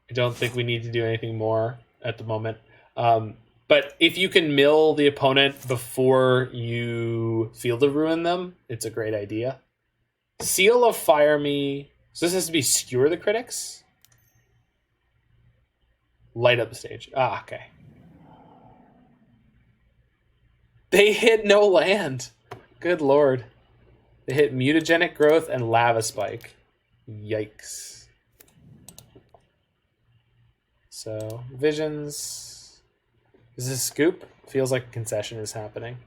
A: I don't think we need to do anything more at the moment. But if you can mill the opponent before you Field of Ruin them, it's a great idea. Seal of Fire me. So this has to be Skewer the Critics. Light up the stage. Ah, okay. They hit no land. Good lord. They hit Mutagenic Growth and Lava Spike. Yikes. So, Visions. Is this a scoop? Feels like a concession is happening.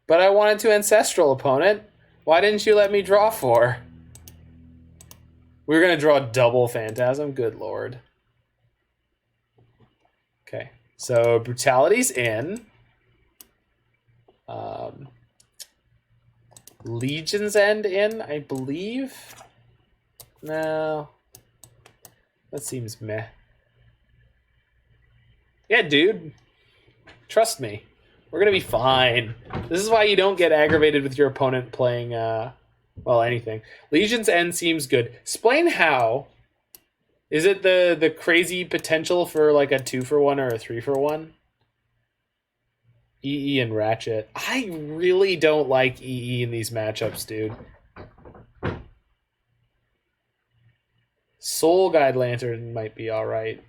A: But I wanted to Ancestral, opponent. Why didn't you let me draw 4? We were going to draw double Phantasm. Good lord. Okay. So Brutality's in. Legion's End in, I believe. No. That seems meh. Yeah, dude. Trust me. We're going to be fine. This is why you don't get aggravated with your opponent playing, well, anything. Legion's End seems good. Explain how. Is it the crazy potential for like a 2-for-1 or a 3-for-1? EE and Ratchet. I really don't like EE in these matchups, dude. Soul Guide Lantern might be alright.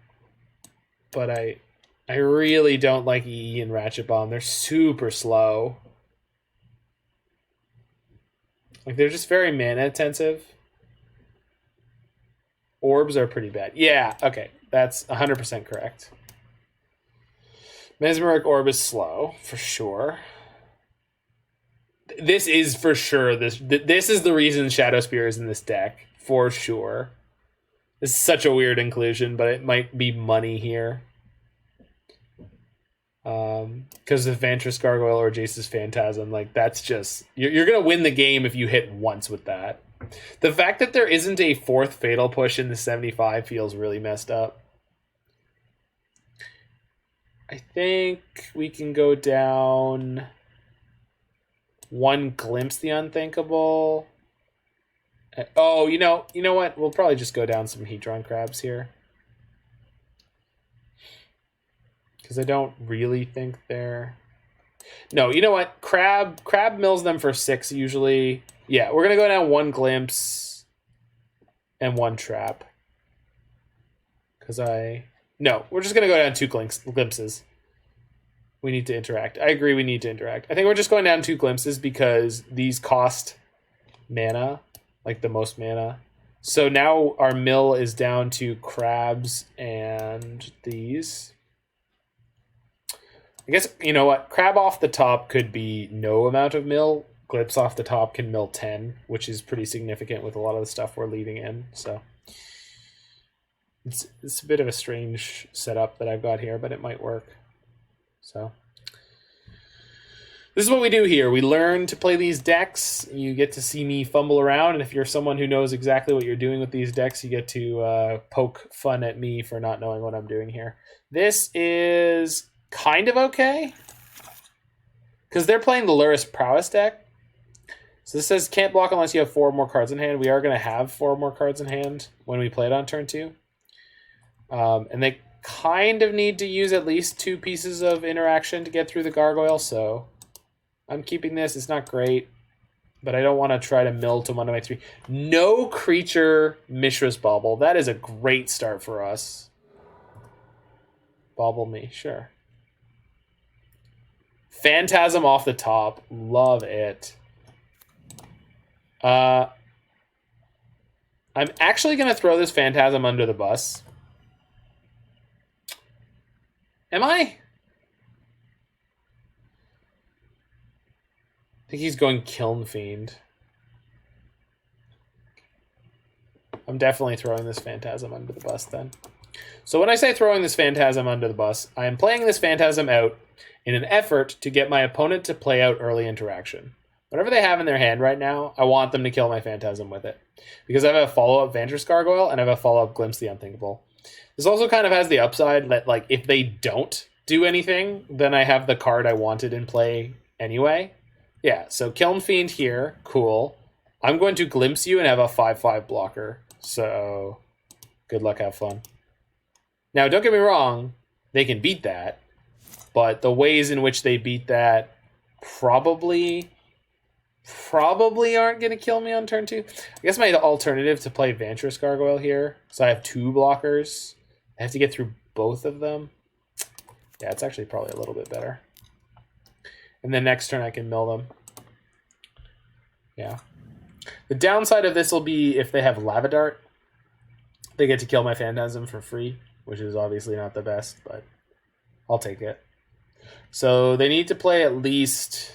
A: But I really don't like EE and Ratchet Bomb. They're super slow. Like, they're just very mana intensive. Orbs are pretty bad. Yeah, okay. That's 100% correct. Mesmeric Orb is slow, for sure. This is for sure. This is the reason Shadowspear is in this deck. For sure. This is such a weird inclusion, but it might be money here. Because of Vantress Gargoyle or Jace's Phantasm, like, that's just... You're going to win the game if you hit once with that. The fact that there isn't a 4th Fatal Push in the 75 feels really messed up. I think we can go down 1 Glimpse the Unthinkable. Oh, you know what? We'll probably just go down some Hedron Crabs here. Because I don't really think they're... No, you know what? Crab mills them for 6 usually. Yeah, we're going to go down 1 Glimpse and 1 Trap. Because No, we're just going to go down 2 Glimpses. We need to interact. I agree we need to interact. I think we're just going down 2 Glimpses because these cost mana, like the most mana. So now our mill is down to Crabs and these. I guess, you know what? Crab off the top could be no amount of mill. Glimpse off the top can mill 10, which is pretty significant with a lot of the stuff we're leaving in. So it's a bit of a strange setup that I've got here, but it might work. So this is what we do here. We learn to play these decks. You get to see me fumble around, and if you're someone who knows exactly what you're doing with these decks, you get to poke fun at me for not knowing what I'm doing here. This is kind of okay, because they're playing the Lurrus Prowess deck. So this says can't block unless you have 4 more cards in hand. We are going to have 4 more cards in hand when we play it on turn 2. And they kind of need to use at least 2 pieces of interaction to get through the Gargoyle, so I'm keeping this. It's not great, but I don't want to try to mill to 1 of my 3. No creature Mishra's Bauble. That is a great start for us. Bauble me, sure. Phantasm off the top. Love it. I'm actually going to throw this Phantasm under the bus. Am I? I think he's going Kiln Fiend. I'm definitely throwing this Phantasm under the bus then. So when I say throwing this Phantasm under the bus, I am playing this Phantasm out in an effort to get my opponent to play out early interaction. Whatever they have in their hand right now, I want them to kill my Phantasm with it. Because I have a follow-up Vantress Gargoyle, and I have a follow-up Glimpse the Unthinkable. This also kind of has the upside that, like, if they don't do anything, then I have the card I wanted in play anyway. Yeah, so Kiln Fiend here, cool. I'm going to Glimpse you and have a 5/5 blocker. So, good luck, have fun. Now, don't get me wrong, they can beat that, but the ways in which they beat that probably aren't going to kill me on turn 2. I guess my alternative to play Vantress Gargoyle here, so I have 2 blockers. I have to get through both of them. Yeah, it's actually probably a little bit better. And then next turn I can mill them. Yeah. The downside of this will be if they have Lava Dart, they get to kill my Phantasm for free, which is obviously not the best, but I'll take it. So they need to play at least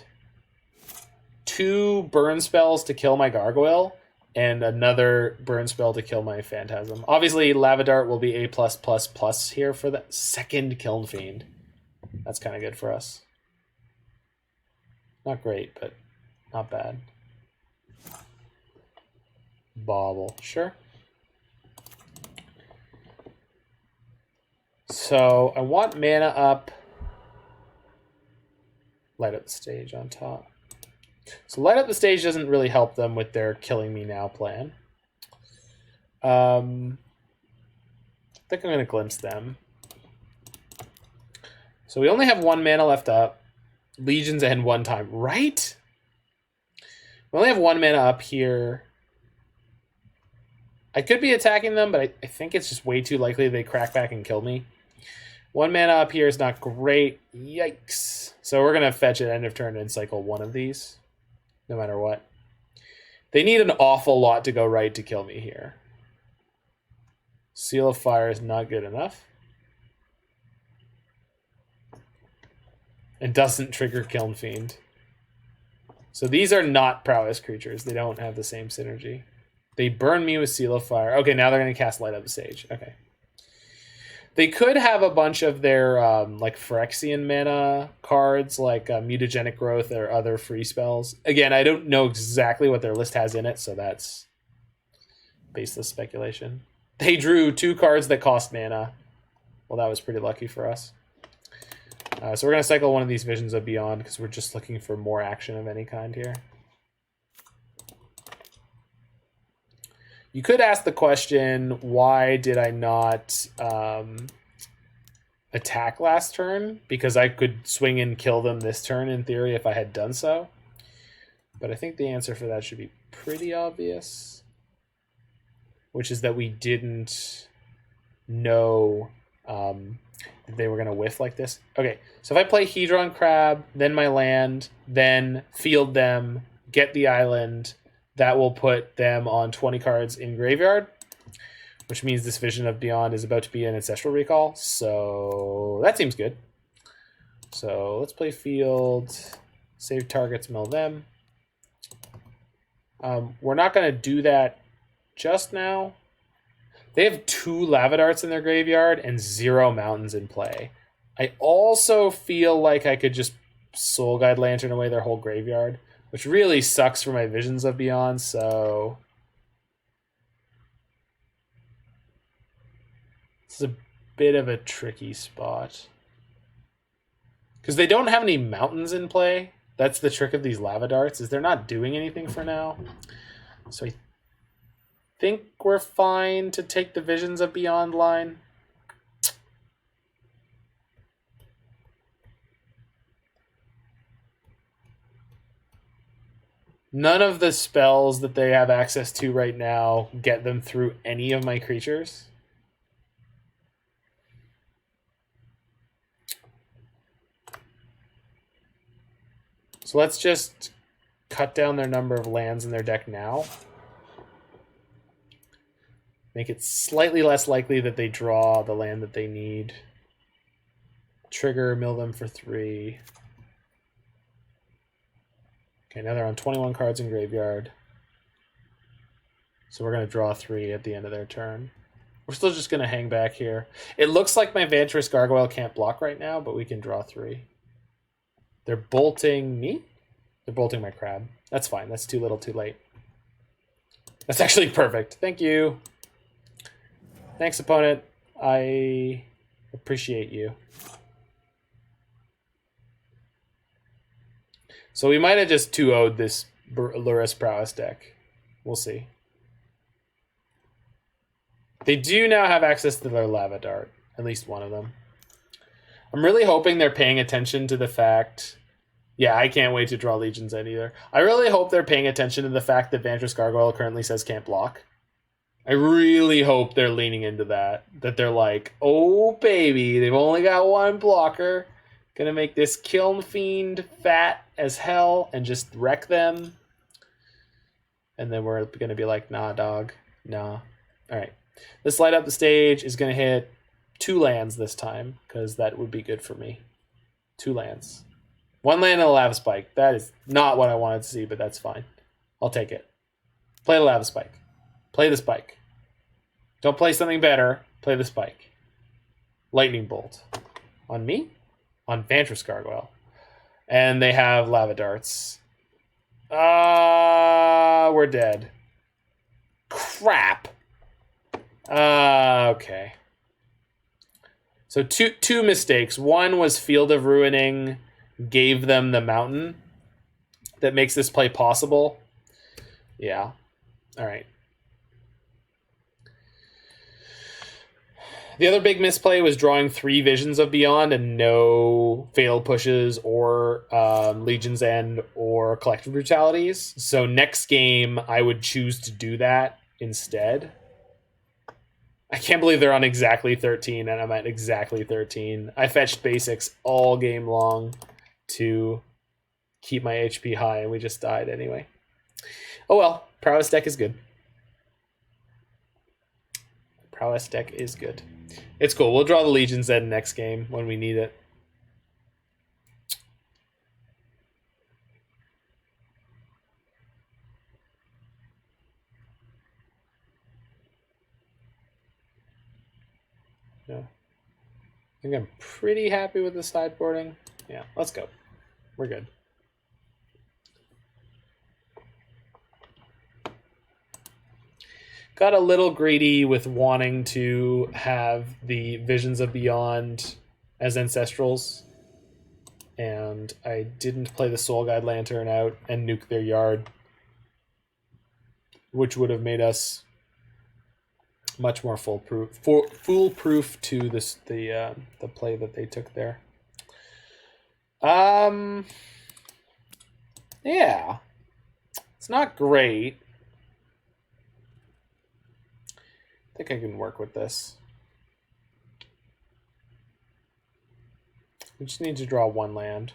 A: 2 burn spells to kill my Gargoyle and another burn spell to kill my Phantasm. Obviously, Lava Dart will be A+++ here for the second Kiln Fiend. That's kind of good for us. Not great, but not bad. Bauble, sure. So I want mana up. Light up the stage on top. So light up the stage doesn't really help them with their killing me now plan. I think I'm going to glimpse them. So we only have 1 mana left up. Legions end 1 time, right? We only have 1 mana up here. I could be attacking them, but I think it's just way too likely they crack back and kill me. 1 mana up here is not great. Yikes. So we're going to fetch at end of turn and cycle 1 of these, no matter what. They need an awful lot to go right to kill me here. Seal of Fire is not good enough. It doesn't trigger Kiln Fiend. So these are not prowess creatures. They don't have the same synergy. They burn me with Seal of Fire. Okay, now they're going to cast Light Up the Stage. Okay. They could have a bunch of their like Phyrexian mana cards, like Mutagenic Growth or other free spells. Again, I don't know exactly what their list has in it, so that's baseless speculation. They drew 2 cards that cost mana. Well, that was pretty lucky for us. So we're going to cycle 1 of these Visions of Beyond because we're just looking for more action of any kind here. You could ask the question, why did I not attack last turn? Because I could swing and kill them this turn, in theory, if I had done so. But I think the answer for that should be pretty obvious, which is that we didn't know that they were going to whiff like this. Okay, so if I play Hedron Crab, then my land, then field them, get the island, that will put them on 20 cards in graveyard, which means this Vision of Beyond is about to be an Ancestral Recall. So that seems good. So let's play field, save targets, mill them. We're not going to do that just now. They have 2 Lava Darts in their graveyard and 0 mountains in play. I also feel like I could just Soul Guide Lantern away their whole graveyard, which really sucks for my Visions of Beyond, so this is a bit of a tricky spot. Because they don't have any mountains in play. That's the trick of these Lava Darts, is they're not doing anything for now. So I think we're fine to take the Visions of Beyond line. None of the spells that they have access to right now get them through any of my creatures. So let's just cut down their number of lands in their deck now. Make it slightly less likely that they draw the land that they need. Trigger, mill them for 3. Okay, now they're on 21 cards in graveyard. So we're going to draw 3 at the end of their turn. We're still just going to hang back here. It looks like my Vantress Gargoyle can't block right now, but we can draw 3. They're bolting me? They're bolting my crab. That's fine. That's too little, too late. That's actually perfect. Thank you. Thanks, opponent. I appreciate you. So we might have just 2-0'd this Lurrus Prowess deck. We'll see. They do now have access to their Lava Dart. At least one of them. I'm really hoping they're paying attention to the fact... Yeah, I can't wait to draw Legions in either. I really hope they're paying attention to the fact that Vantress Gargoyle currently says can't block. I really hope they're leaning into that. That they're like, oh baby, they've only got 1 blocker. Gonna make this Kiln Fiend fat as hell and just wreck them. And then we're gonna be like, nah, dog. Nah. Alright. This Light Up the Stage is gonna hit 2 lands this time, because that would be good for me. 2 lands. 1 land and a Lava Spike. That is not what I wanted to see, but that's fine. I'll take it. Play the Lava Spike. Play the Spike. Don't play something better. Play the Spike. Lightning Bolt. On me? On Vantress Gargoyle. And they have Lava Darts. We're dead. Crap. Okay. So two mistakes. One was Field of Ruining gave them the mountain that makes this play possible. Yeah. All right. The other big misplay was drawing 3 Visions of Beyond and no Fatal Pushes or Legion's End or Collective Brutalities. So next game, I would choose to do that instead. I can't believe they're on exactly 13, and I'm at exactly 13. I fetched basics all game long to keep my HP high, and we just died anyway. Oh well, Prowess deck is good. Prowess deck is good. It's cool. We'll draw the Legion's End next game when we need it. Yeah. I think I'm pretty happy with the sideboarding. Yeah, let's go. We're good. Got a little greedy with wanting to have the Visions of Beyond as Ancestrals. And I didn't play the Soul Guide Lantern out and nuke their yard, which would have made us much more foolproof to this the play that they took there. Yeah. It's not great. I think I can work with this. We just need to draw 1 land.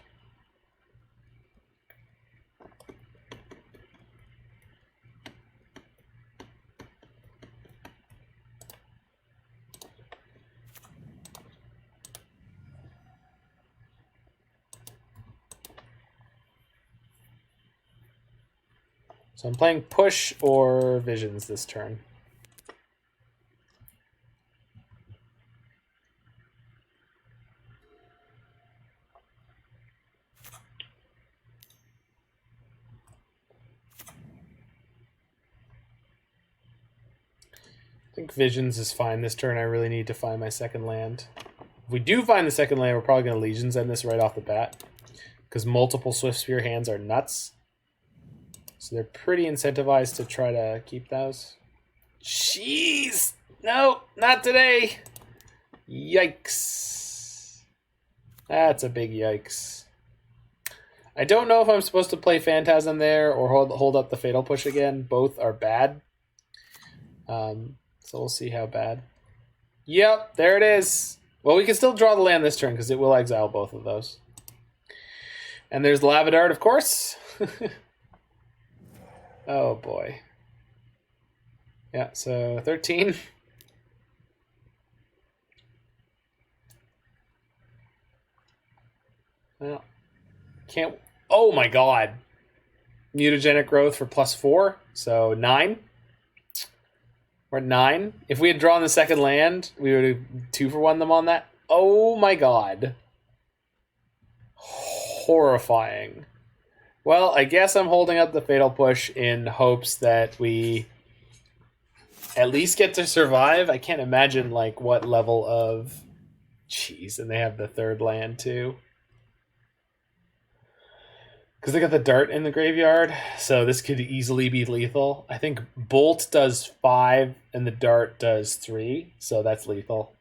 A: So I'm playing Push or Visions this turn. I think Visions is fine this turn. I really need to find my second land. If we do find the second land, we're probably going to Legion's End this right off the bat, because multiple Swiftspear hands are nuts. So they're pretty incentivized to try to keep those. Jeez! No, not today! Yikes. That's a big yikes. I don't know if I'm supposed to play Phantasm there or hold up the Fatal Push again. Both are bad. So we'll see how bad. Yep, there it is. Well, we can still draw the land this turn because it will exile both of those. And there's Lava Dart, of course. Oh, boy. Yeah, so 13. Well, can't... Oh, my God. Mutagenic Growth for +4, so 9. We're at 9. If we had drawn the second land, we would have 2-for-1 them on that. Oh my god. Horrifying. Well, I guess I'm holding up the Fatal Push in hopes that we at least get to survive. I can't imagine like what level of... Jeez, and they have the third land too. Because they got the Dart in the graveyard, so this could easily be lethal. I think Bolt does 5 and the Dart does 3, so that's lethal.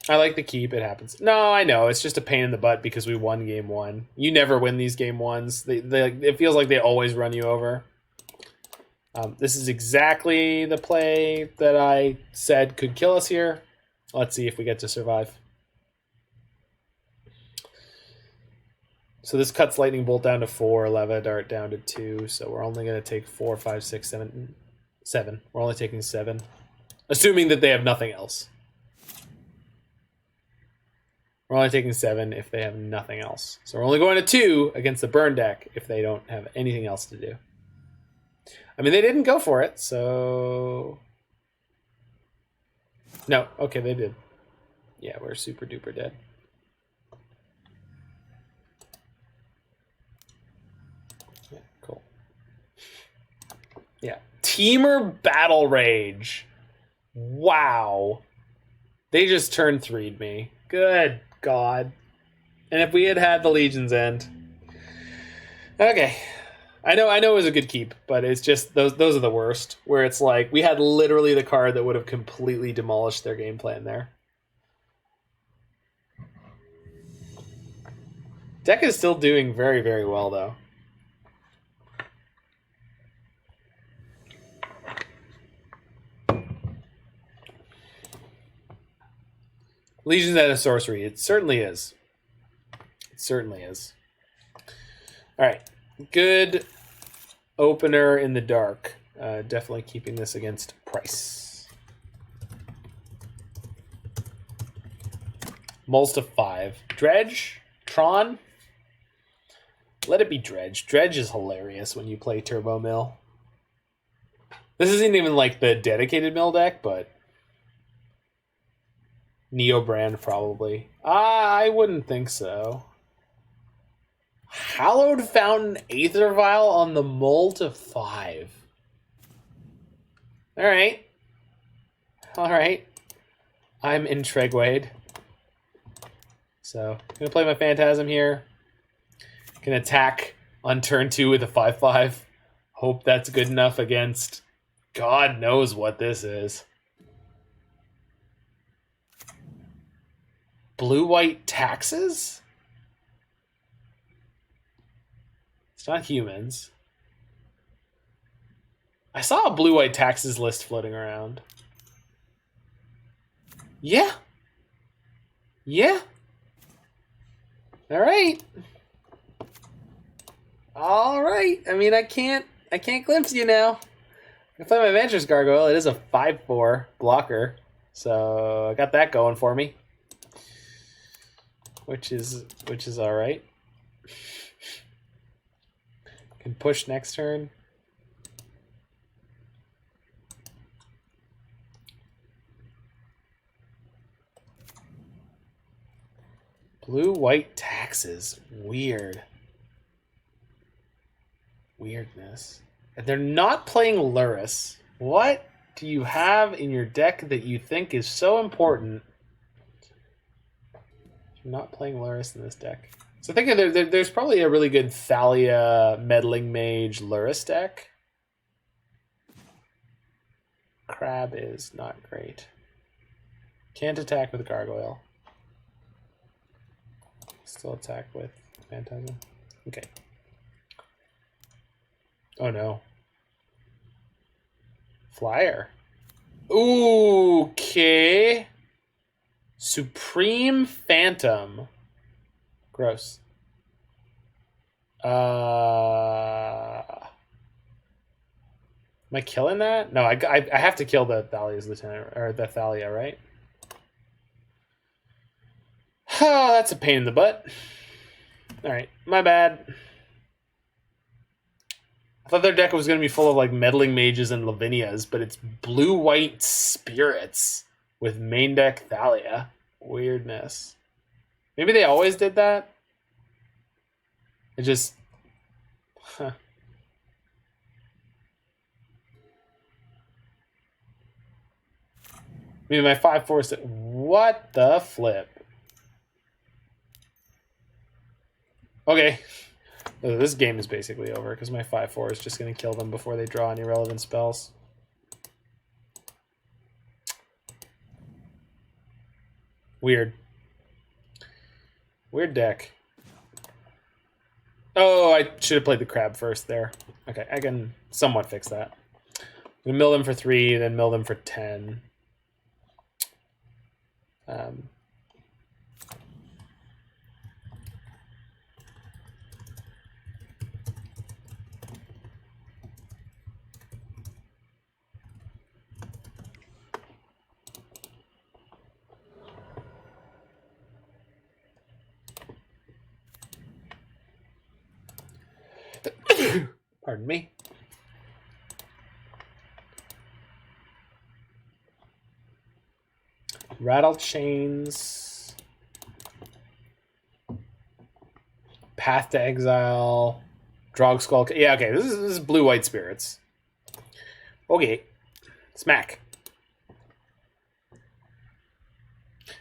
A: I like the keep, it happens. No, I know, it's just a pain in the butt because we won game 1. You never win these game 1s. It feels like they always run you over. This is exactly the play that I said could kill us here. Let's see if we get to survive. So this cuts Lightning Bolt down to 4, Lava Dart down to 2, so we're only going to take 4, 5, 6, 7, 7. We're only taking 7, assuming that they have nothing else. We're only taking 7 if they have nothing else. So we're only going to 2 against the burn deck if they don't have anything else to do. I mean, they didn't go for it, so... No, okay, they did. Yeah, we're super duper dead. Yeah, cool. Yeah. Teamer Battle Rage. Wow. They just turn 3'd me. Good God. And if we had had the Legion's End. Okay. I know it was a good keep, but it's just those are the worst. Where it's like we had literally the card that would have completely demolished their game plan there. Deck is still doing very, very well though. Legion's End of Sorcery. It certainly is. It certainly is. Alright. Good opener in the dark. Definitely keeping this against price. Mulls to 5. Dredge? Tron? Let it be Dredge. Dredge is hilarious when you play Turbo Mill. This isn't even like the dedicated mill deck, but Neo Brand probably. I wouldn't think so. Hallowed Fountain Aether Vial on the Mull to 5. Alright. Alright. I'm intrigued. So, I'm going to play my Phantasm here. Can attack on turn 2 with a 5/5. Hope that's good enough against God knows what this is. Blue-white taxes? It's not humans. I saw a blue-white taxes list floating around. Yeah. Yeah. All right. All right. I mean, I can't glimpse you now. I can play my Vantress Gargoyle. It is a 5/4 blocker, so I got that going for me, which is all right. Can push next turn. Blue-white taxes. Weird. Weirdness. And they're not playing Lurrus. What do you have in your deck that you think is so important? You're not playing Lurrus in this deck. So I think there's probably a really good Thalia Meddling Mage Lurrus deck. Crab is not great. Can't attack with Gargoyle. Still attack with Phantasm. Okay. Oh no. Flyer. Okay. Supreme Phantom. Gross. Am I killing that? No, I have to kill the Thalia's Lieutenant, or the Thalia, right? Oh, that's a pain in the butt. Alright, my bad. I thought their deck was going to be full of like Meddling Mages and Lavinias, but it's blue-white spirits with main deck Thalia. Weirdness. Maybe they always did that? It just... Huh. Maybe my 5/4... What the flip? Okay. This game is basically over because my 5/4 is just going to kill them before they draw any relevant spells. Weird. Weird deck. Oh, I should have played the crab first there. Okay, I can somewhat fix that. We mill them for 3, then mill them for 10. Pardon me. Rattle Chains. Path to Exile. Drog Skull. Yeah, okay. This is blue-white spirits. Okay. Smack.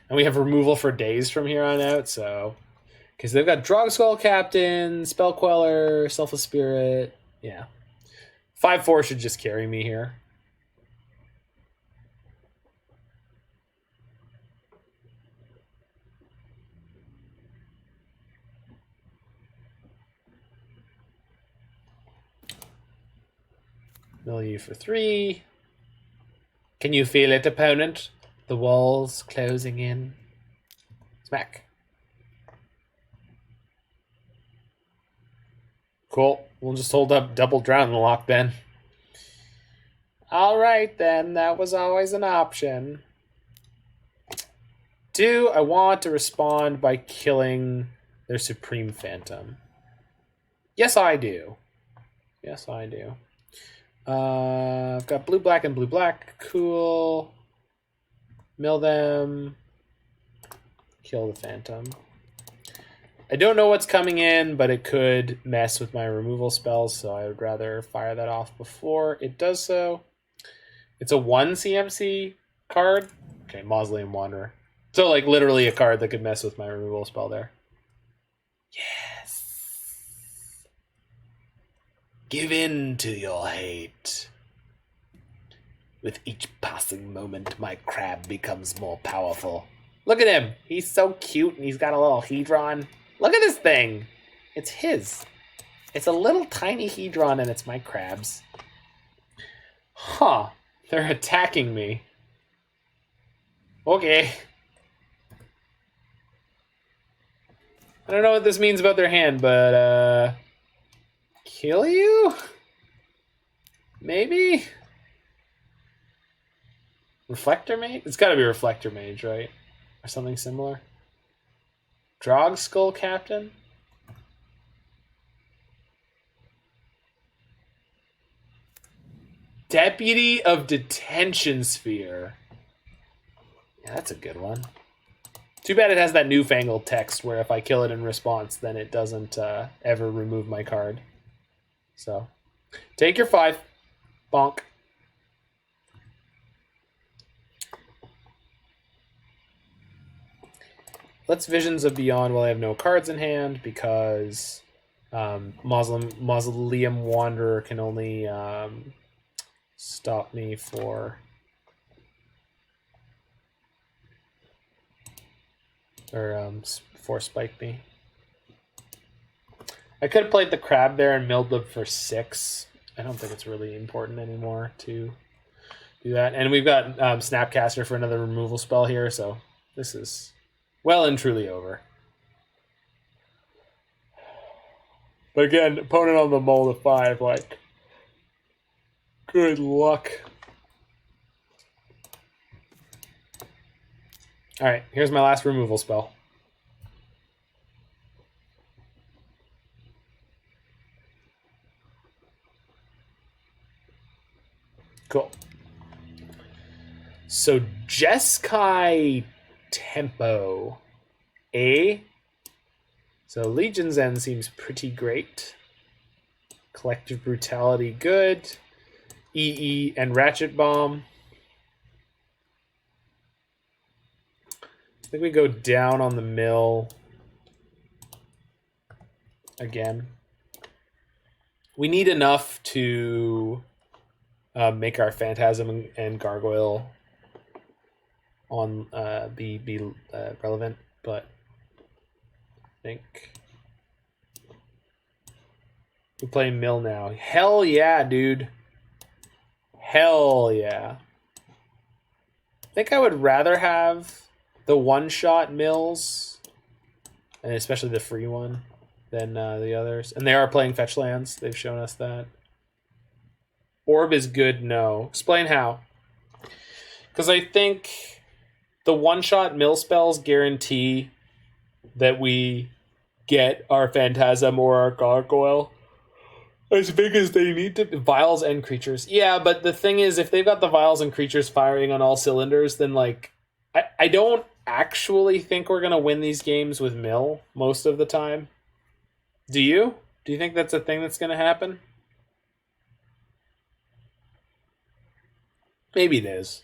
A: And we have removal for days from here on out, so... Because they've got Drog Skull Captain, Spell Queller, Selfless Spirit. Yeah. 5/4 should just carry me here. Mill you for 3. Can you feel it, opponent? The walls closing in. Smack. Cool. We'll just hold up double drown the Loch then. Alright then, that was always an option. Do I want to respond by killing their Supreme Phantom? Yes, I do. Yes, I do. I've got blue, black, and blue, black. Cool. Mill them. Kill the Phantom. I don't know what's coming in, but it could mess with my removal spells, so I would rather fire that off before it does so. It's a 1 CMC card. Okay, Mausoleum Wanderer. So, like, literally a card that could mess with my removal spell there. Yes. Give in to your hate. With each passing moment, my crab becomes more powerful. Look at him. He's so cute, and he's got a little Hedron. Look at this thing. It's his. It's a little tiny Hedron, and it's my crabs. Huh. They're attacking me. Okay. I don't know what this means about their hand, but, kill you? Maybe? Reflector Mage? It's gotta be Reflector Mage, right? Or something similar. Drog Skull Captain? Deputy of Detention Sphere. Yeah, that's a good one. Too bad it has that newfangled text where if I kill it in response, then it doesn't ever remove my card. So, take your 5. Bonk. Let's Visions of Beyond while I have no cards in hand, because Mausoleum Wanderer can only stop me for... Or force spike me. I could have played the crab there and milled them for 6. I don't think it's really important anymore to do that. And we've got Snapcaster for another removal spell here, so this is well and truly over. But again, opponent on the mold of 5, like, good luck. Alright, here's my last removal spell. Cool. So, Jeskai Tempo. So, Legion's End seems pretty great. Collective Brutality, good. EE and Ratchet Bomb. I think we go down on the mill again. We need enough to make our Phantasm and Gargoyle on be relevant, but I think we play mill now. Hell yeah, dude. Hell yeah. I think I would rather have the one-shot mills, and especially the free one, than the others. And they are playing fetch lands. They've shown us that. Orb is good, no. Explain how. Because I think the one-shot mill spells guarantee that we get our Phantasm or our Gargoyle. as big as they need to be. Vials and creatures. Yeah, but the thing is, if they've got the vials and creatures firing on all cylinders, then like I don't actually think we're gonna win these games with mill most of the time. Do you? Do you think that's a thing that's gonna happen? Maybe it is.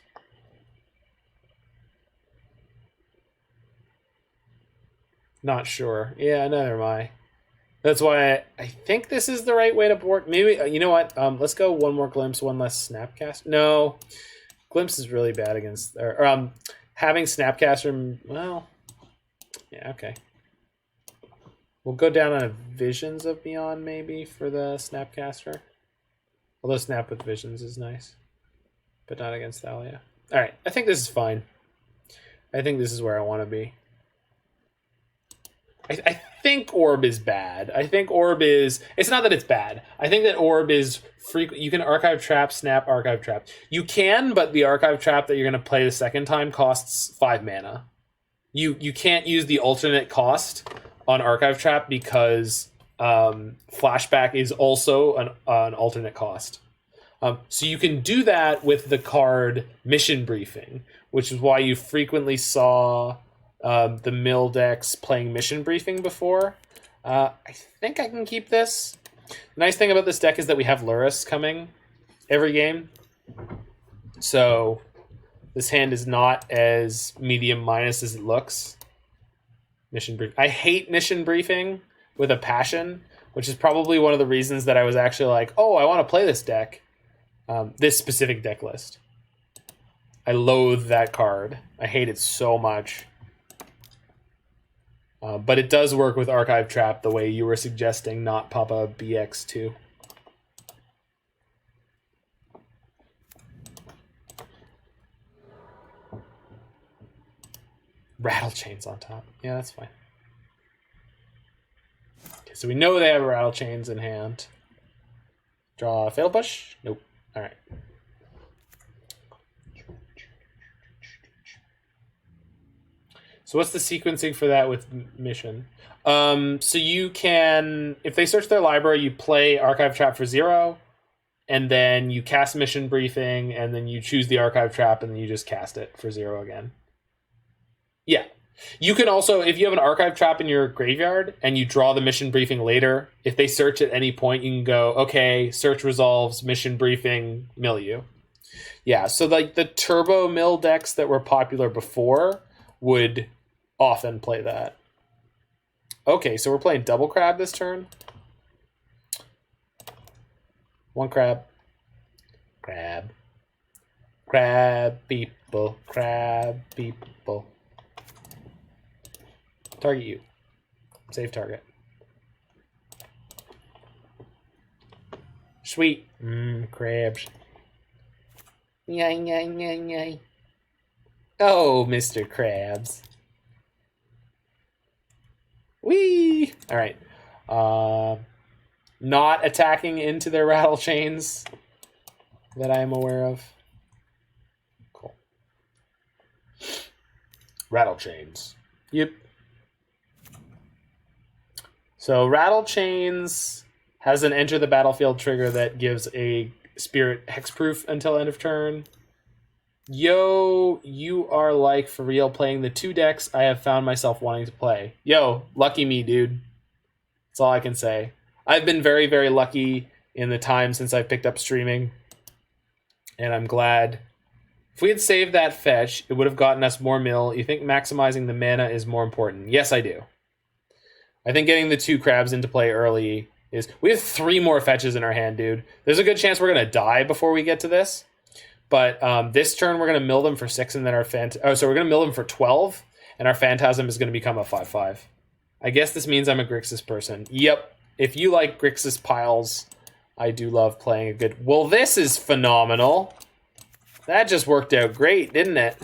A: Not sure. Yeah, neither am I. That's why I think this is the right way to board. Maybe, you know what? Let's go one more Glimpse, one less Snapcast. No, Glimpse is really bad against... having Snapcaster... Well, yeah, okay. We'll go down on a Visions of Beyond, maybe, for the Snapcaster. Although Snap with Visions is nice. But not against Thalia. Alright, I think this is fine. I think this is where I want to be. I think Orb is bad. I think Orb is... It's not that it's bad. I think that Orb is... You can Archive Trap, Snap, Archive Trap. You can, but the Archive Trap that you're going to play the second time costs 5 mana. You can't use the alternate cost on Archive Trap because Flashback is also an alternate cost. So you can do that with the card Mission Briefing, which is why you frequently saw... the mill decks playing Mission Briefing before. I think I can keep this. The nice thing about this deck is that we have Lurrus coming every game. So this hand is not as medium minus as it looks. Mission Briefing. I hate Mission Briefing with a passion, which is probably one of the reasons that I was actually like, oh, I want to play this deck. This specific deck list. I loathe that card. I hate it so much. But it does work with Archive Trap the way you were suggesting, not Papa BX2. Rattle Chains on top. Yeah, that's fine. Okay, so we know they have Rattle Chains in hand. Draw a Fatal Push? Nope. Alright. So what's the sequencing for that with Mission? So you can, if they search their library, you play Archive Trap for 0, and then you cast Mission Briefing, and then you choose the Archive Trap, and then you just cast it for 0 again. Yeah. You can also, if you have an Archive Trap in your graveyard, and you draw the Mission Briefing later, if they search at any point, you can go, okay, search resolves, Mission Briefing, mill you. Yeah, so like the Turbo Mill decks that were popular before would often play that. Okay, so we're playing double crab this turn. One crab. Crab. Crab people. Crab people. Target you. Save target. Sweet. Crabs. Yay, yay, yay, yay. Oh, Mr. Krabs. Whee! Alright. Not attacking into their Rattle Chains that I am aware of. Cool. Rattle Chains. Yep. So Rattle Chains has an enter the battlefield trigger that gives a spirit hexproof until end of turn. Yo, you are like for real playing the 2 decks I have found myself wanting to play. Yo, lucky me, dude. That's all I can say. I've been very, very lucky in the time since I've picked up streaming. And I'm glad. If we had saved that fetch, it would have gotten us more mill. You think maximizing the mana is more important? Yes, I do. I think getting the 2 crabs into play early is... We have 3 more fetches in our hand, dude. There's a good chance we're going to die before we get to this. But this turn, we're going to mill them for 6, and then our so we're going to mill them for 12, and our Phantasm is going to become a 5/5. I guess this means I'm a Grixis person. Yep. If you like Grixis piles, I do love playing a good... Well, this is phenomenal. That just worked out great, didn't it?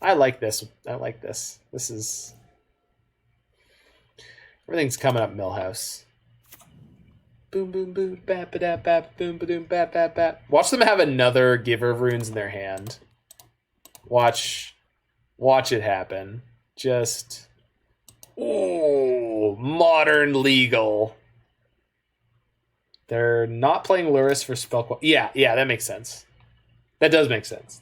A: I like this. I like this. This is... Everything's coming up Millhouse. Boom, boom, boom, bap, bap, bap, boom, boom, bap, bap, bap. Watch them have another Giver of Runes in their hand. Watch it happen. Just, oh, modern legal. They're not playing Lurrus for spell. Yeah, that makes sense. That does make sense.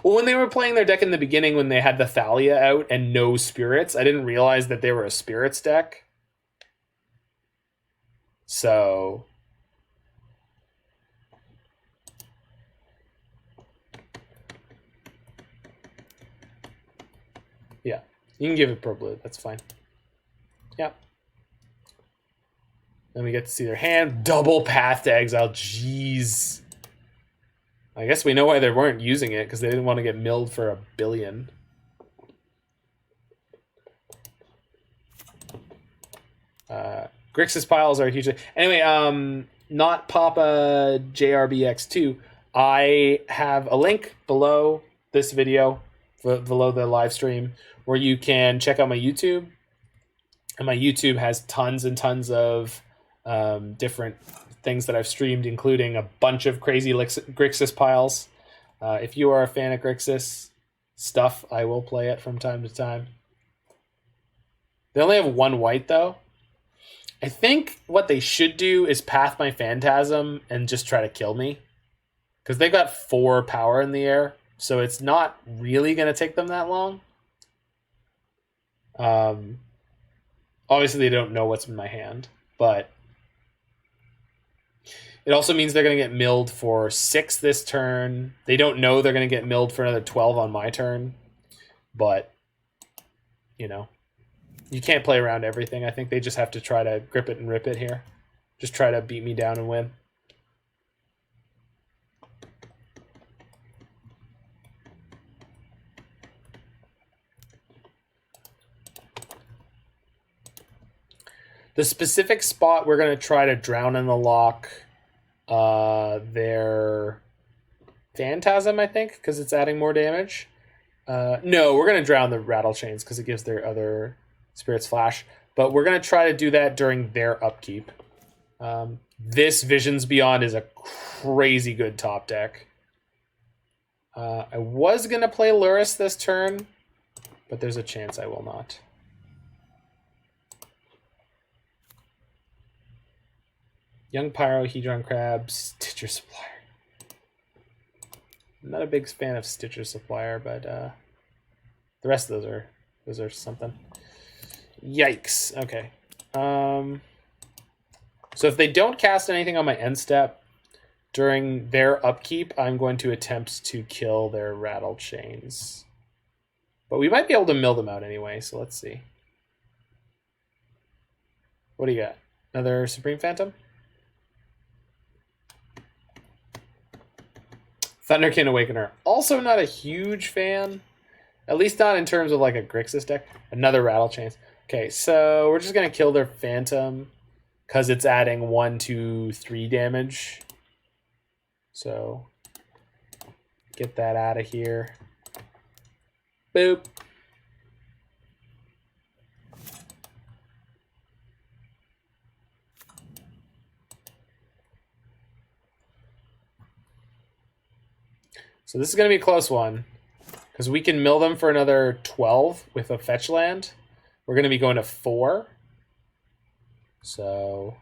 A: Well, when they were playing their deck in the beginning, when they had the Thalia out and no spirits, I didn't realize that they were a spirits deck. So yeah, you can give it pro blue. That's fine. Yeah. Then we get to see their hand. Double Path to Exile. Jeez. I guess we know why they weren't using it, because they didn't want to get milled for $1 billion. Grixis piles are huge. Anyway, not Papa JRBX2. I have a link below this video, below the live stream, where you can check out my YouTube. And my YouTube has tons and tons of different things that I've streamed, including a bunch of crazy Grixis piles. If you are a fan of Grixis stuff, I will play it from time to time. They only have 1 white, though. I think what they should do is path my Phantasm and just try to kill me. Because they got 4 power in the air, so it's not really going to take them that long. Obviously, they don't know what's in my hand, but it also means they're going to get milled for 6 this turn. They don't know they're going to get milled for another 12 on my turn, but, you know, you can't play around everything. I think they just have to try to grip it and rip it here. Just try to beat me down and win. The specific spot we're going to try to drown in the Loch, their Phantasm, I think, because it's adding more damage. No, we're going to drown the Rattle Chains because it gives their other spirits flash. But we're going to try to do that during their upkeep. This Visions Beyond is a crazy good top deck. I was going to play Lurrus this turn, but there's a chance I will not. Young Pyro, Hedron Crab, Stitcher Supplier. I'm not a big fan of Stitcher Supplier, but the rest of those are something. Yikes. Okay. So if they don't cast anything on my end step during their upkeep, I'm going to attempt to kill their Rattle Chains. But we might be able to mill them out anyway, so let's see. What do you got? Another Supreme Phantom? Thunderkin Awakener. Also not a huge fan. At least not in terms of like a Grixis deck. Another Rattle Chains. Okay, so we're just going to kill their Phantom because it's adding 1, 2, 3 damage. So get that out of here. Boop. So this is going to be a close one because we can mill them for another 12 with a fetch land. We're going to be going to 4. So,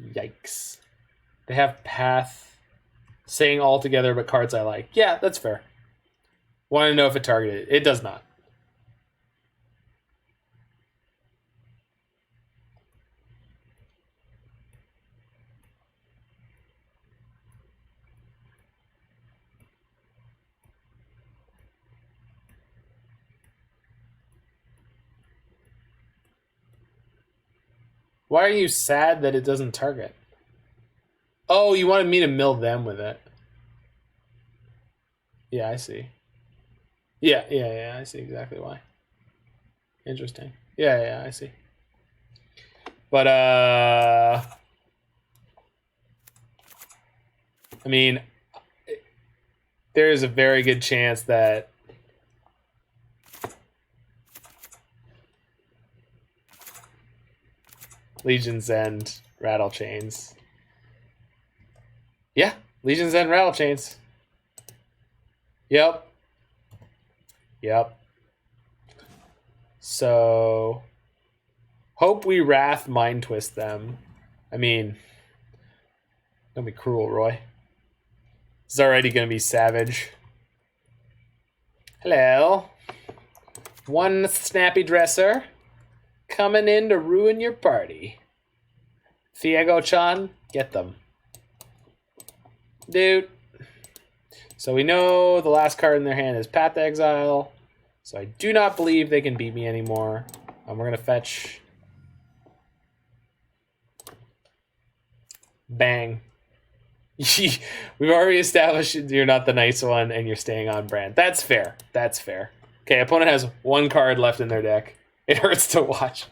A: yikes. They have Path saying all together, but cards I like. Yeah, that's fair. Want to know if it targeted. It does not. Why are you sad that it doesn't target? Oh, you wanted me to mill them with it. Yeah, I see. Yeah, I see exactly why. Interesting. Yeah, I see. But, I mean, there is a very good chance that Legion's End, Rattle Chains. Yeah, Legion's End, Rattle Chains. Yep. So, hope we Wrath Mind Twist them I mean, don't be cruel, Roy. It's already gonna be savage. Hello. One snappy dresser coming in to ruin your party. Fiego-chan, get them. Dude. So we know the last card in their hand is Path to Exile. So I do not believe they can beat me anymore. We're going to fetch. Bang. We've already established you're not the nice one and you're staying on brand. That's fair. That's fair. Okay, opponent has one card left in their deck. It hurts to watch.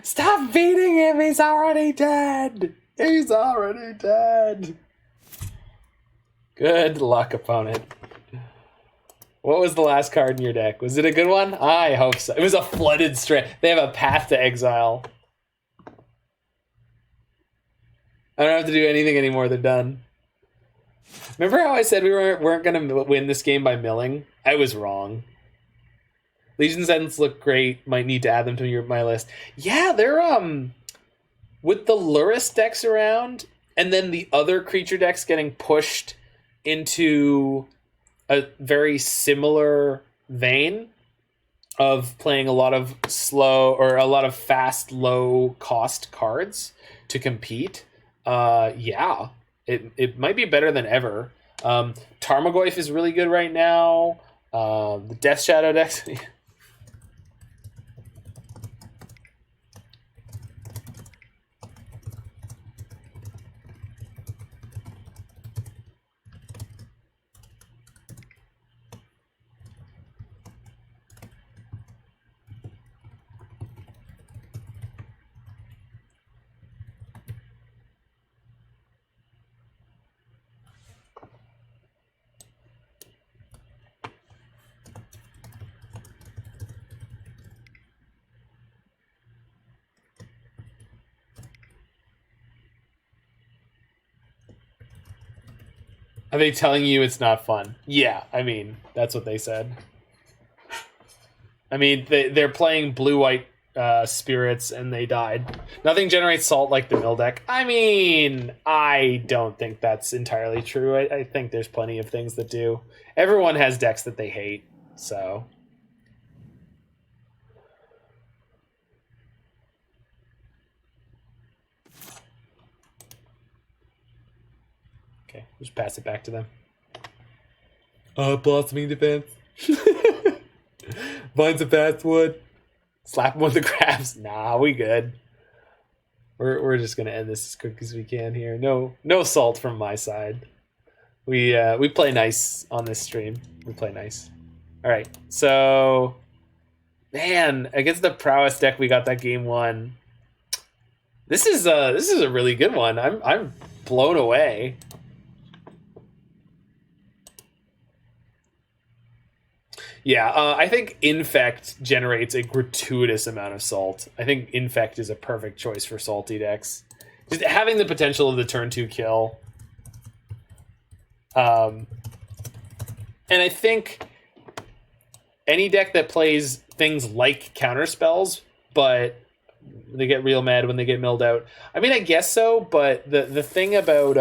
A: Stop beating him! He's already dead! He's already dead! Good luck, opponent. What was the last card in your deck? Was it a good one? I hope so. It was a flooded strand. They have a Path to Exile. I don't have to do anything anymore. They're done. Remember how I said we weren't going to win this game by milling? I was wrong. Legion's Ends look great. Might need to add them to my list. Yeah, they're with the Lurrus decks around, and then the other creature decks getting pushed into a very similar vein of playing a lot of slow or a lot of fast, low cost cards to compete. Yeah, it might be better than ever. Tarmogoyf is really good right now. The Death Shadow decks. Are they telling you it's not fun? Yeah, I mean, that's what they said. I mean, they're playing blue-white spirits and they died. Nothing generates salt like the mill deck. I mean, I don't think that's entirely true. I think there's plenty of things that do. Everyone has decks that they hate, so... Okay, just pass it back to them. Blossoming Defense. Vines of Fastwood. Slap him with the crabs. Nah, we good. We're just gonna end this as quick as we can here. No salt from my side. We play nice on this stream. We play nice. All right, so man, against the prowess deck, we got that game one. This is a really good one. I'm blown away. Yeah, I think Infect generates a gratuitous amount of salt. I think Infect is a perfect choice for salty decks. Just having the potential of the turn 2 kill. And I think any deck that plays things like counterspells, but they get real mad when they get milled out. I mean, I guess so, but the thing about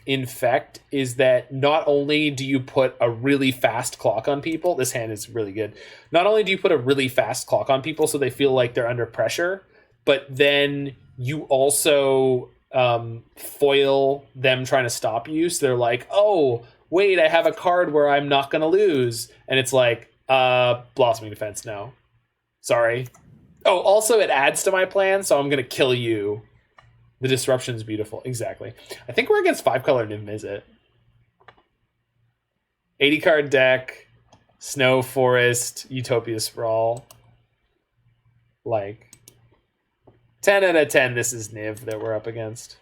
A: Infect is that not only do you put a really fast clock on people, this hand is really good. Not only do you put a really fast clock on people so they feel like they're under pressure, but then you also foil them trying to stop you. So they're like, oh, wait, I have a card where I'm not going to lose. And it's like, Blossoming Defense, no. Sorry. Oh, also it adds to my plan, so I'm going to kill you. The disruption is beautiful. Exactly. I think we're against 5-color Niv Mizzet. 80-card deck, Snow Forest, Utopia Sprawl. Like, 10 out of 10, this is Niv that we're up against.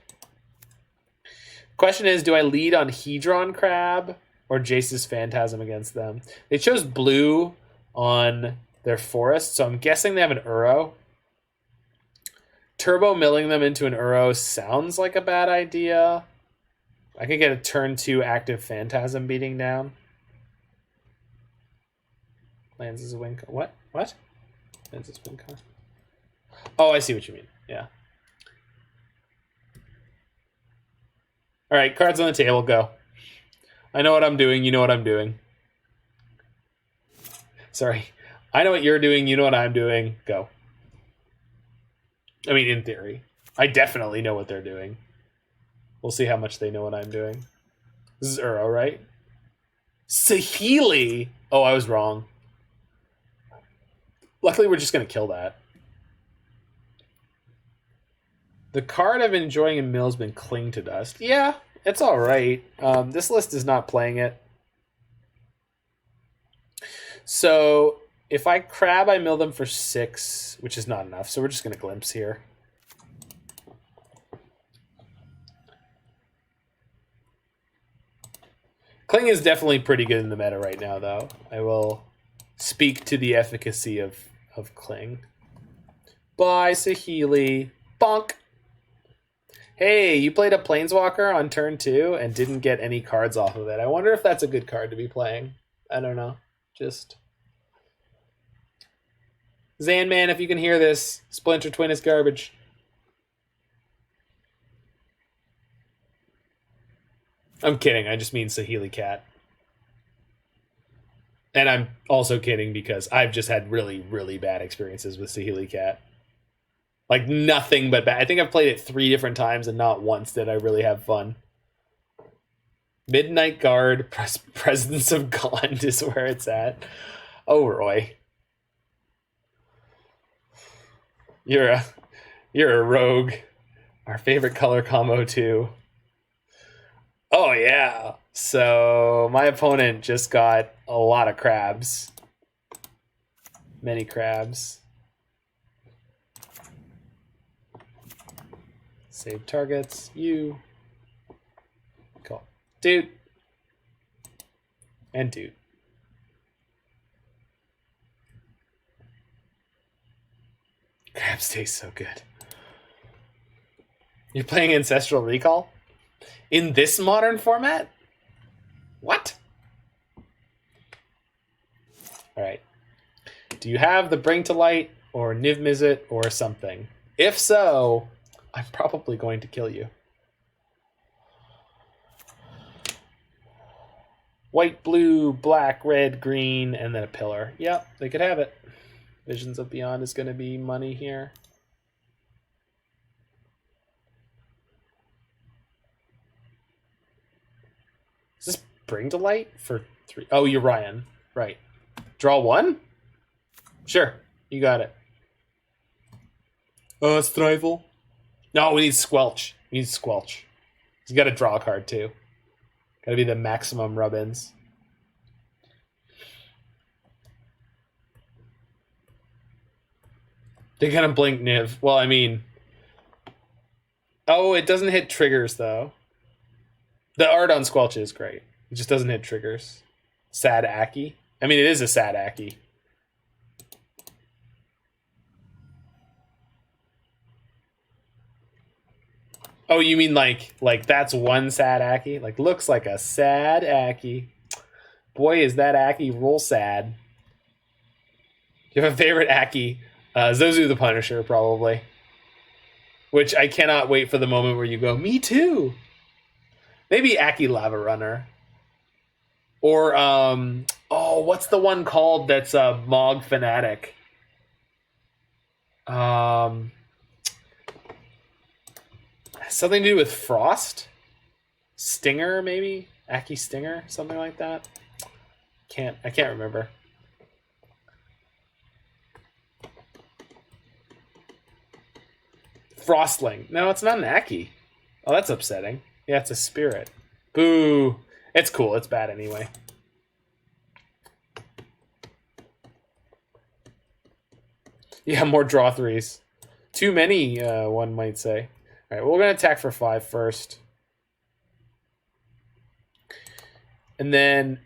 A: Question is, do I lead on Hedron Crab or Jace's Phantasm against them? They chose blue on their forest, so I'm guessing they have an Uro. Turbo milling them into an Uro sounds like a bad idea. I could get a turn 2 active Phantasm beating down. Lands as a win. What? Lands as win con. Oh, I see what you mean. Yeah. All right, cards on the table, go. I know what I'm doing, you know what I'm doing. Sorry. I know what you're doing, you know what I'm doing, go. I mean, in theory. I definitely know what they're doing. We'll see how much they know what I'm doing. This is Uro, right? Saheeli! Oh, I was wrong. Luckily, we're just going to kill that. The card I've been enjoying in Mill has been Cling to Dust. Yeah, it's alright. This list is not playing it. So, if I crab, I mill them for 6, which is not enough. So we're just going to Glimpse here. Cling is definitely pretty good in the meta right now, though. I will speak to the efficacy of Cling. Bye, Saheeli. Bonk! Hey, you played a Planeswalker on turn 2 and didn't get any cards off of it. I wonder if that's a good card to be playing. I don't know. Just... Zanman, if you can hear this, Splinter Twin is garbage. I'm kidding. I just mean Saheeli Cat. And I'm also kidding because I've just had really, really bad experiences with Saheeli Cat. Like, nothing but bad. I think I've played it 3 different times and not once did I really have fun. Midnight Guard, Presence of Gond is where it's at. Oh, Roy. You're a rogue. Our favorite color combo, too. Oh, yeah. So, my opponent just got a lot of crabs. Many crabs. Save targets. You. Cool. Dude. And dude. Crabs taste so good. You're playing Ancestral Recall? In this modern format? What? Alright. Do you have the Bring to Light or Niv Mizzet or something? If so, I'm probably going to kill you. White, blue, black, red, green, and then a pillar. Yep, they could have it. Visions of Beyond is going to be money here. Is this Bring to Light for 3? Oh, you're Ryan. Right. Draw 1? Sure. You got it. Strival. No, we need Squelch. We need Squelch. He's got to draw a card, too. Got to be the maximum rub-ins. They're going to blink Niv. Well, I mean... Oh, it doesn't hit triggers, though. The art on Squelch is great. It just doesn't hit triggers. Sad Aki. I mean, it is a sad Aki. Oh, you mean like that's one sad Aki? Like, looks like a sad Aki. Boy, is that Aki roll sad. You have a favorite Aki? Zozu the Punisher, probably. Which I cannot wait for the moment where you go, me too. Maybe Aki Lava Runner. Or, oh, what's the one called that's a Mog Fanatic? Something to do with Frost? Stinger, maybe? Aki Stinger? Something like that? I can't remember. Frostling. No, it's not an Aki. Oh, that's upsetting. Yeah, it's a spirit. Boo. It's cool. It's bad anyway. Yeah, more draw 3s. Too many, one might say. All right, well, we're going to attack for 5 first. And then...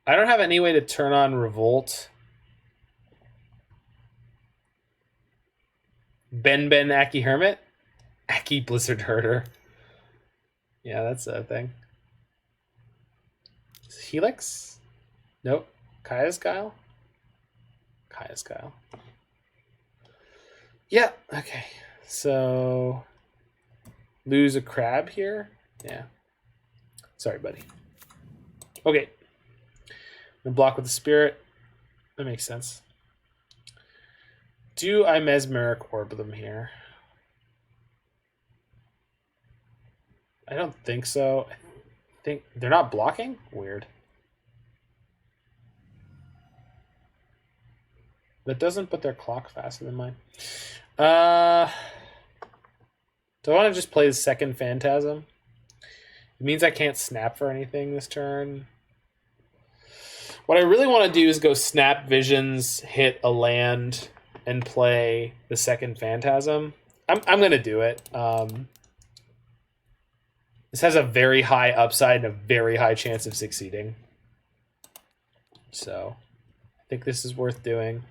A: I don't have any way to turn on Revolt. Ben Aki Hermit? Aki Blizzard Herder. Yeah, that's a thing. Helix? Nope. Kaya's Guile? Kaya's Guile. Yeah, okay. So lose a crab here. Yeah. Sorry, buddy. Okay. And block with the spirit. That makes sense. Do I Mesmeric Orb them here? I don't think so. I think they're not blocking? Weird. That doesn't put their clock faster than mine. Do I want to just play the second Phantasm? It means I can't snap for anything this turn. What I really want to do is go snap visions, hit a land, and play the second Phantasm. I'm going to do it. This has a very high upside and a very high chance of succeeding. So I think this is worth doing.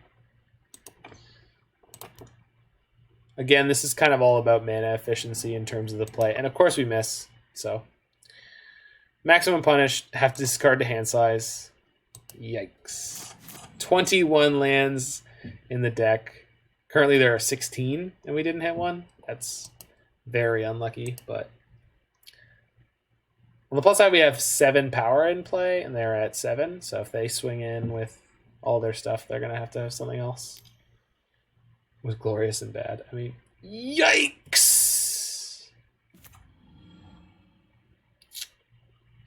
A: Again, this is kind of all about mana efficiency in terms of the play. And of course we miss. So maximum punish, have to discard to hand size. Yikes. 21 lands in the deck. Currently there are 16 and we didn't hit one. That's very unlucky, but on the plus side we have 7 power in play and they're at 7. So if they swing in with all their stuff, they're going to have something else. Was glorious and bad. I mean, yikes!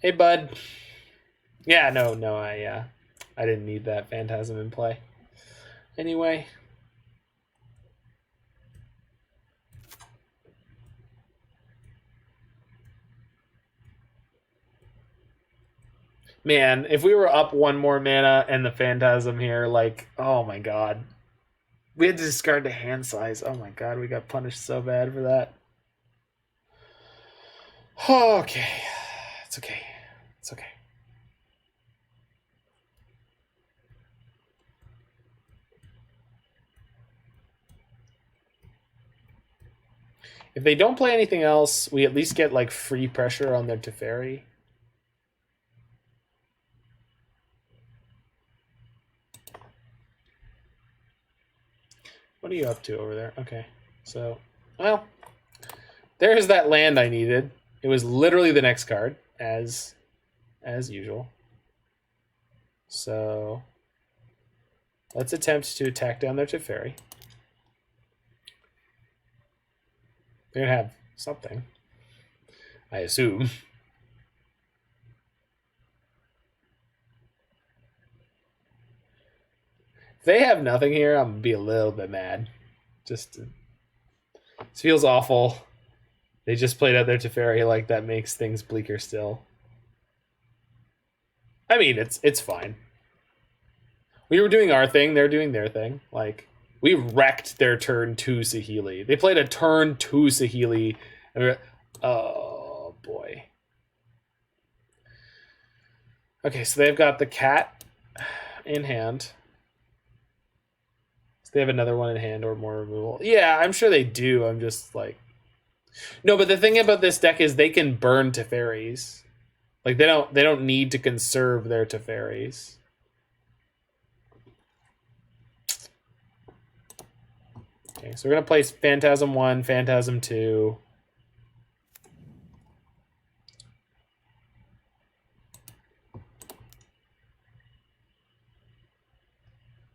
A: Hey, bud. Yeah, no, I didn't need that Phantasm in play. Anyway. Man, if we were up 1 more mana and the Phantasm here, like, oh my god. We had to discard the hand size. Oh my god, we got punished so bad for that. Oh, okay. It's okay. It's okay. If they don't play anything else, we at least get like free pressure on their Teferi. What are you up to over there? Okay, so, well, there's that land I needed. It was literally the next card, as usual. So, let's attempt to attack down their Teferi. They're gonna have something, I assume. If they have nothing here, I'm gonna be a little bit mad. This feels awful. They just played out their Teferi, like that makes things bleaker still. I mean, it's fine. We were doing our thing, they're doing their thing. Like, we wrecked their turn 2 Saheeli. They played a turn 2 Saheeli. And oh boy. Okay, so they've got the cat in hand. They have another one in hand or more removal. Yeah, I'm sure they do. I'm just like... No, but the thing about this deck is they can burn Teferis. Like, they don't need to conserve their Teferis. Okay, so we're going to place Phantasm 1, Phantasm 2.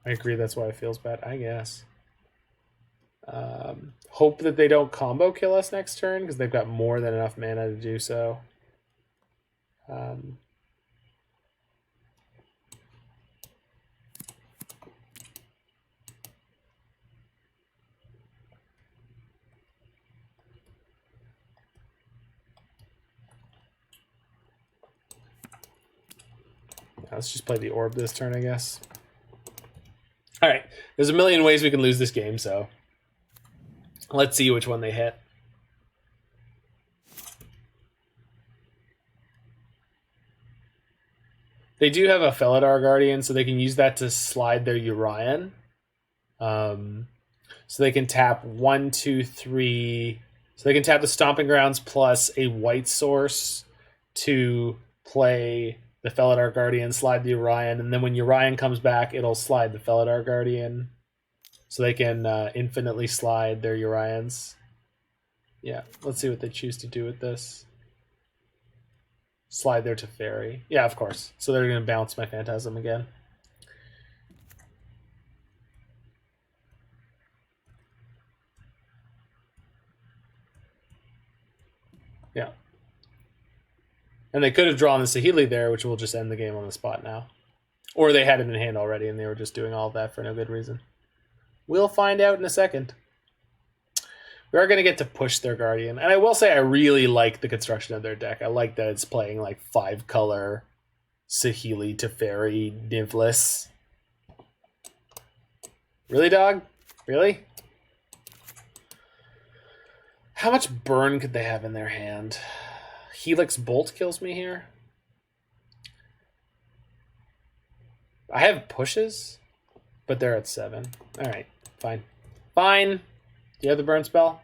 A: I agree, that's why it feels bad, I guess. Hope that they don't combo kill us next turn, because they've got more than enough mana to do so. Let's just play the orb this turn, I guess. All right, there's a million ways we can lose this game, so let's see which one they hit. They do have a Felidar Guardian, so they can use that to slide their Urian. So they can tap 1, 2, 3. So they can tap the Stomping Grounds plus a white source to play the Felidar Guardian, slide the Urian, and then when Urian comes back, it'll slide the Felidar Guardian. So they can infinitely slide their Urians. Yeah, let's see what they choose to do with this. Slide there to Fairy. Yeah, of course. So they're going to bounce my Phantasm again. Yeah. And they could have drawn the Saheeli there, which will just end the game on the spot now. Or they had it in hand already, and they were just doing all of that for no good reason. We'll find out in a second. We are going to get to push their Guardian. And I will say I really like the construction of their deck. I like that it's playing like 5-color Saheeli to Fairy Nymphless. Really, dog? Really? How much burn could they have in their hand? Helix Bolt kills me here. I have pushes, but they're at 7. Alright, fine. Fine. Do you have the burn spell?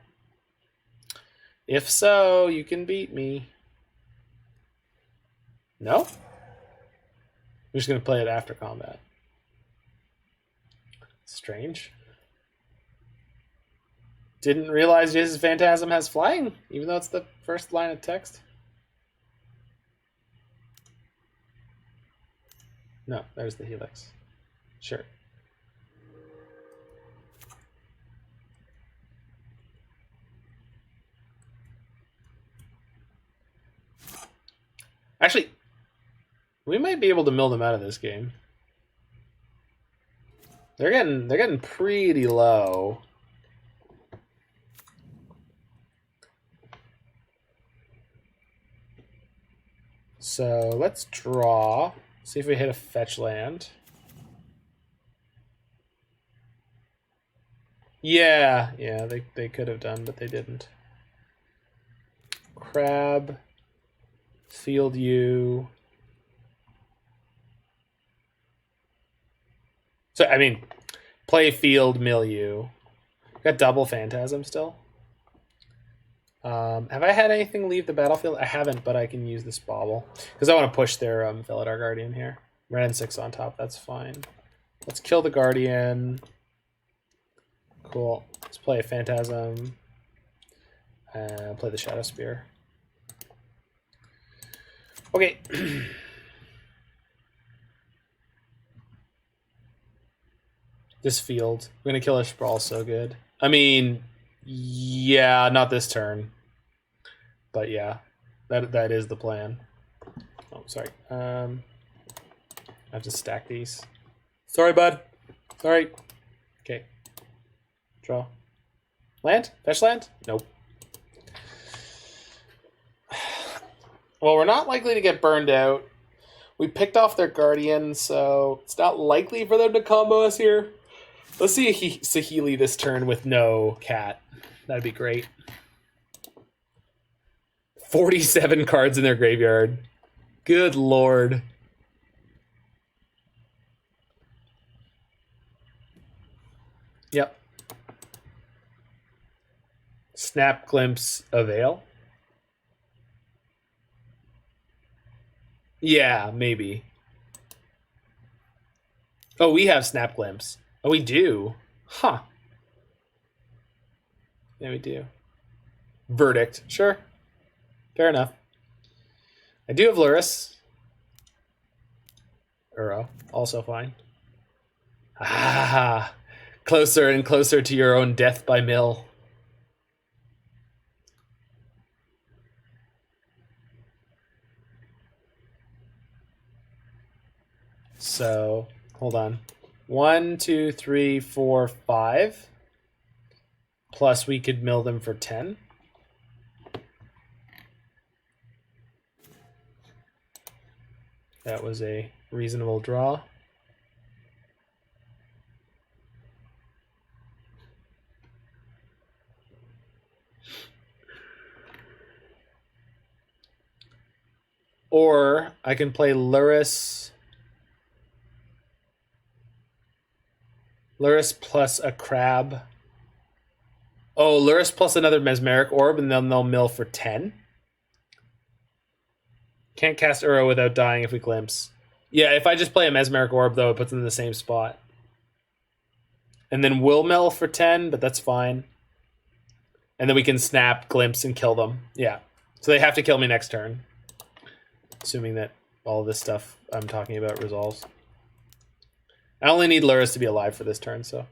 A: If so, you can beat me. No? I'm just going to play it after combat. Strange. Didn't realize Jace's Phantasm has flying, even though it's the first line of text. No, there's the Helix. Sure. Actually, we might be able to mill them out of this game. They're getting pretty low. So let's draw. See if we hit a fetch land. Yeah, they could have done, but they didn't. Crab. Field you. So, I mean, play field, mill you. Got double Phantasm still. Have I had anything leave the battlefield? I haven't, but I can use this Bauble. Because I want to push their Veladar Guardian here. Red and 6 on top, that's fine. Let's kill the Guardian. Cool. Let's play a Phantasm. Play the Shadowspear. Okay. This field. We're going to kill a Sprawl so good. I mean, yeah, not this turn. But yeah, that is the plan. Oh, sorry. I have to stack these. Sorry, bud. Sorry. Okay. Draw. Land? Fetch land? Nope. Well, we're not likely to get burned out. We picked off their Guardian, so it's not likely for them to combo us here. Let's see a Saheeli this turn with no cat. That'd be great. 47 cards in their graveyard. Good lord. Yep. Snap Glimpse Avail. Yeah, maybe. Oh, we have Snap Glimpse. Oh, we do? Huh. Yeah, we do. Verdict. Sure. Fair enough. I do have Lurrus. Uro. Also fine. Ah, closer and closer to your own death by mill. So, hold on. 1, 2, 3, 4, 5. Plus we could mill them for 10. That was a reasonable draw. Or I can play Lurrus. Lurrus plus a crab. Oh, Lurrus plus another Mesmeric Orb, and then they'll mill for 10. Can't cast Uro without dying if we glimpse. Yeah, if I just play a Mesmeric Orb, though, it puts them in the same spot. And then we'll mill for 10, but that's fine. And then we can snap, glimpse, and kill them. Yeah. So they have to kill me next turn. Assuming that all this stuff I'm talking about resolves. I only need Lurrus to be alive for this turn, so.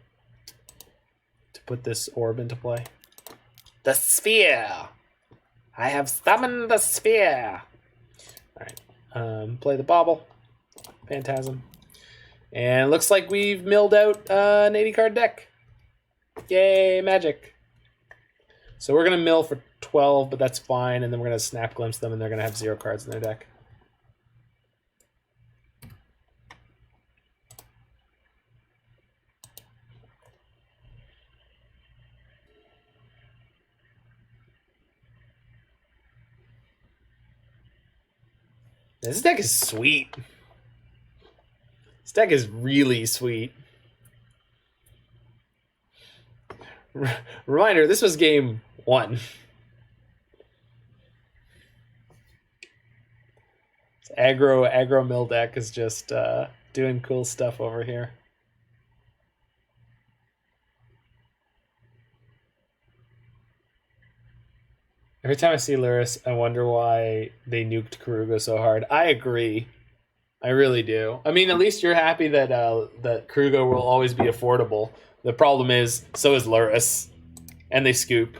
A: To put this orb into play. The sphere! I have summoned the sphere! Alright. Play the Bauble. Phantasm. And looks like we've milled out an 80 card deck. Yay, magic. So we're going to mill for 12, but that's fine. And then we're going to snap glimpse them, and they're going to have 0 cards in their deck. This deck is sweet. This deck is really sweet. Reminder, this was game 1. This aggro mill deck is just doing cool stuff over here. Every time I see Lurrus, I wonder why they nuked Karuga so hard. I agree. I really do. I mean, at least you're happy that that Karuga will always be affordable. The problem is, so is Lurrus. And they scoop.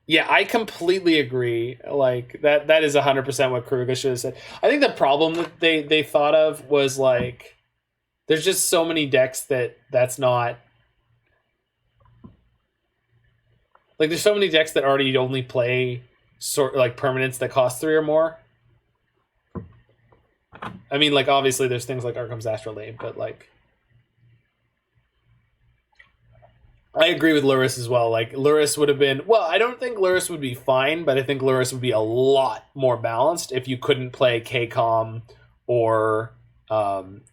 A: Yeah, I completely agree. Like, that is 100% what Karuga should have said. I think the problem that they thought of was, like, there's just so many decks that's not... Like, there's so many decks that already only play like permanents that cost 3 or more. I mean, like, obviously there's things like Arkham's Astrolabe, but, like... I agree with Lurrus as well. Like, Lurrus would have been... Well, I don't think Lurrus would be fine, but I think Lurrus would be a lot more balanced if you couldn't play KCOM or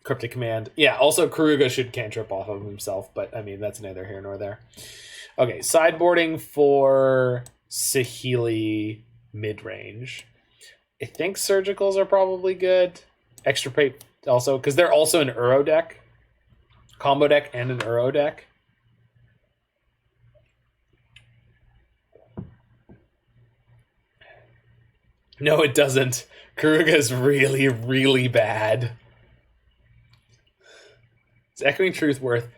A: Cryptic Command. Yeah, also Karuga should cantrip off of himself, but, I mean, that's neither here nor there. Okay, sideboarding for Saheeli mid-range. I think Surgicals are probably good. Extirpate also, because they're also an Uro deck. Combo deck and an Uro deck. No, it doesn't. Karuga's really, really bad. Is Echoing Truth worth?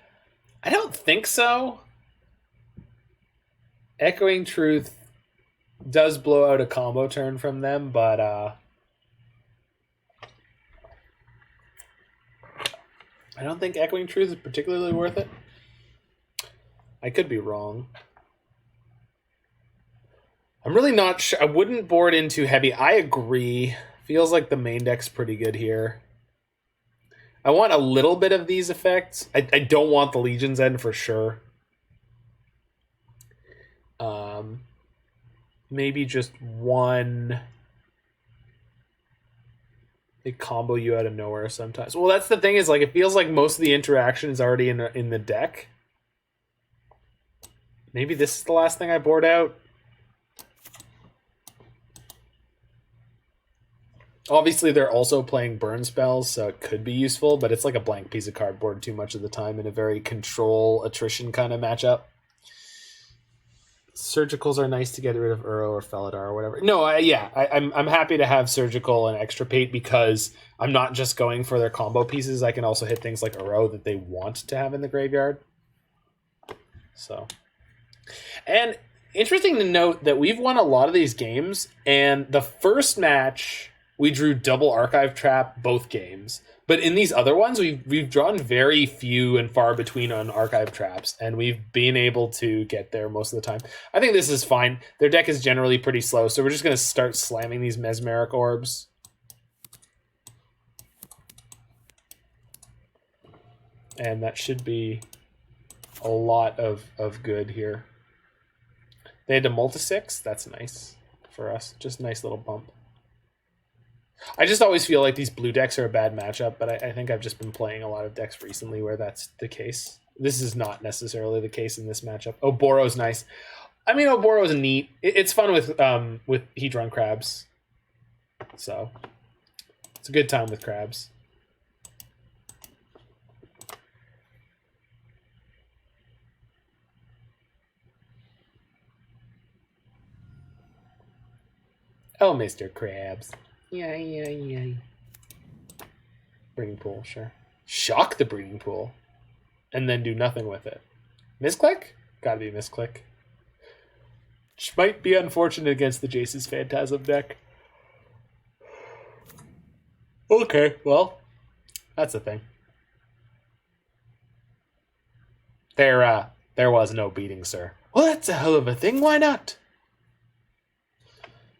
A: I don't think so. Echoing Truth does blow out a combo turn from them, but I don't think Echoing Truth is particularly worth it. I could be wrong. I'm really not sure. I wouldn't board in too heavy. I agree. Feels like the main deck's pretty good here. I want a little bit of these effects. I don't want the Legion's End for sure. Maybe just one. They combo you out of nowhere sometimes. Well, that's the thing is, like, it feels like most of the interaction is already in the deck. Maybe this is the last thing I board out. Obviously, they're also playing burn spells, so it could be useful, but it's like a blank piece of cardboard too much of the time in a very control attrition kind of matchup. Surgicals are nice to get rid of Uro or Felidar or whatever. No, I'm happy to have Surgical and Extirpate because I'm not just going for their combo pieces. I can also hit things like Uro that they want to have in the graveyard. So, and interesting to note that we've won a lot of these games, and the first match we drew double Archive Trap both games. But in these other ones, we've drawn very few and far between on Archive Traps, and we've been able to get there most of the time. I think this is fine. Their deck is generally pretty slow, so we're just going to start slamming these Mesmeric Orbs. And that should be a lot of good here. They had to multi-6. That's nice for us. Just a nice little bump. I just always feel like these blue decks are a bad matchup, but I think I've just been playing a lot of decks recently where that's the case. This is not necessarily the case in this matchup. Oboro's nice. I mean, Oboro's neat. It's fun with Hedron Crabs. So, it's a good time with Crabs. Oh, Mr. Krabs. Yay. Breeding pool, sure. Shock the breeding pool. And then do nothing with it. Misclick? Gotta be misclick. Which might be unfortunate against the Jace's Phantasm deck. Okay, well, that's the thing. There was no beating, sir. Well, that's a hell of a thing. Why not?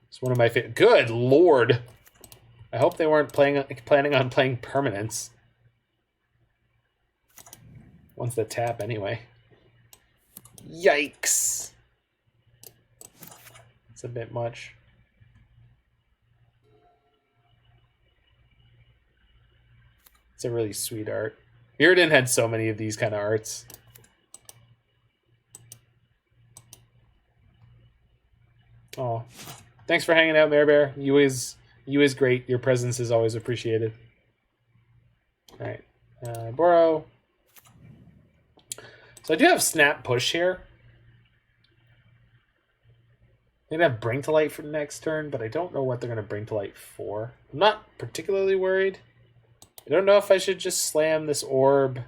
A: It's one of my favorite. Good lord! I hope they weren't planning on playing permanents. Once the tap, anyway. Yikes! It's a bit much. It's a really sweet art. Mirrodin had so many of these kind of arts. Oh, thanks for hanging out, Mare Bear. You is great. Your presence is always appreciated. All right, Oboro. So I do have Snap Push here. Maybe have Bring to Light for the next turn, but I don't know what they're going to Bring to Light for. I'm not particularly worried. I don't know if I should just slam this orb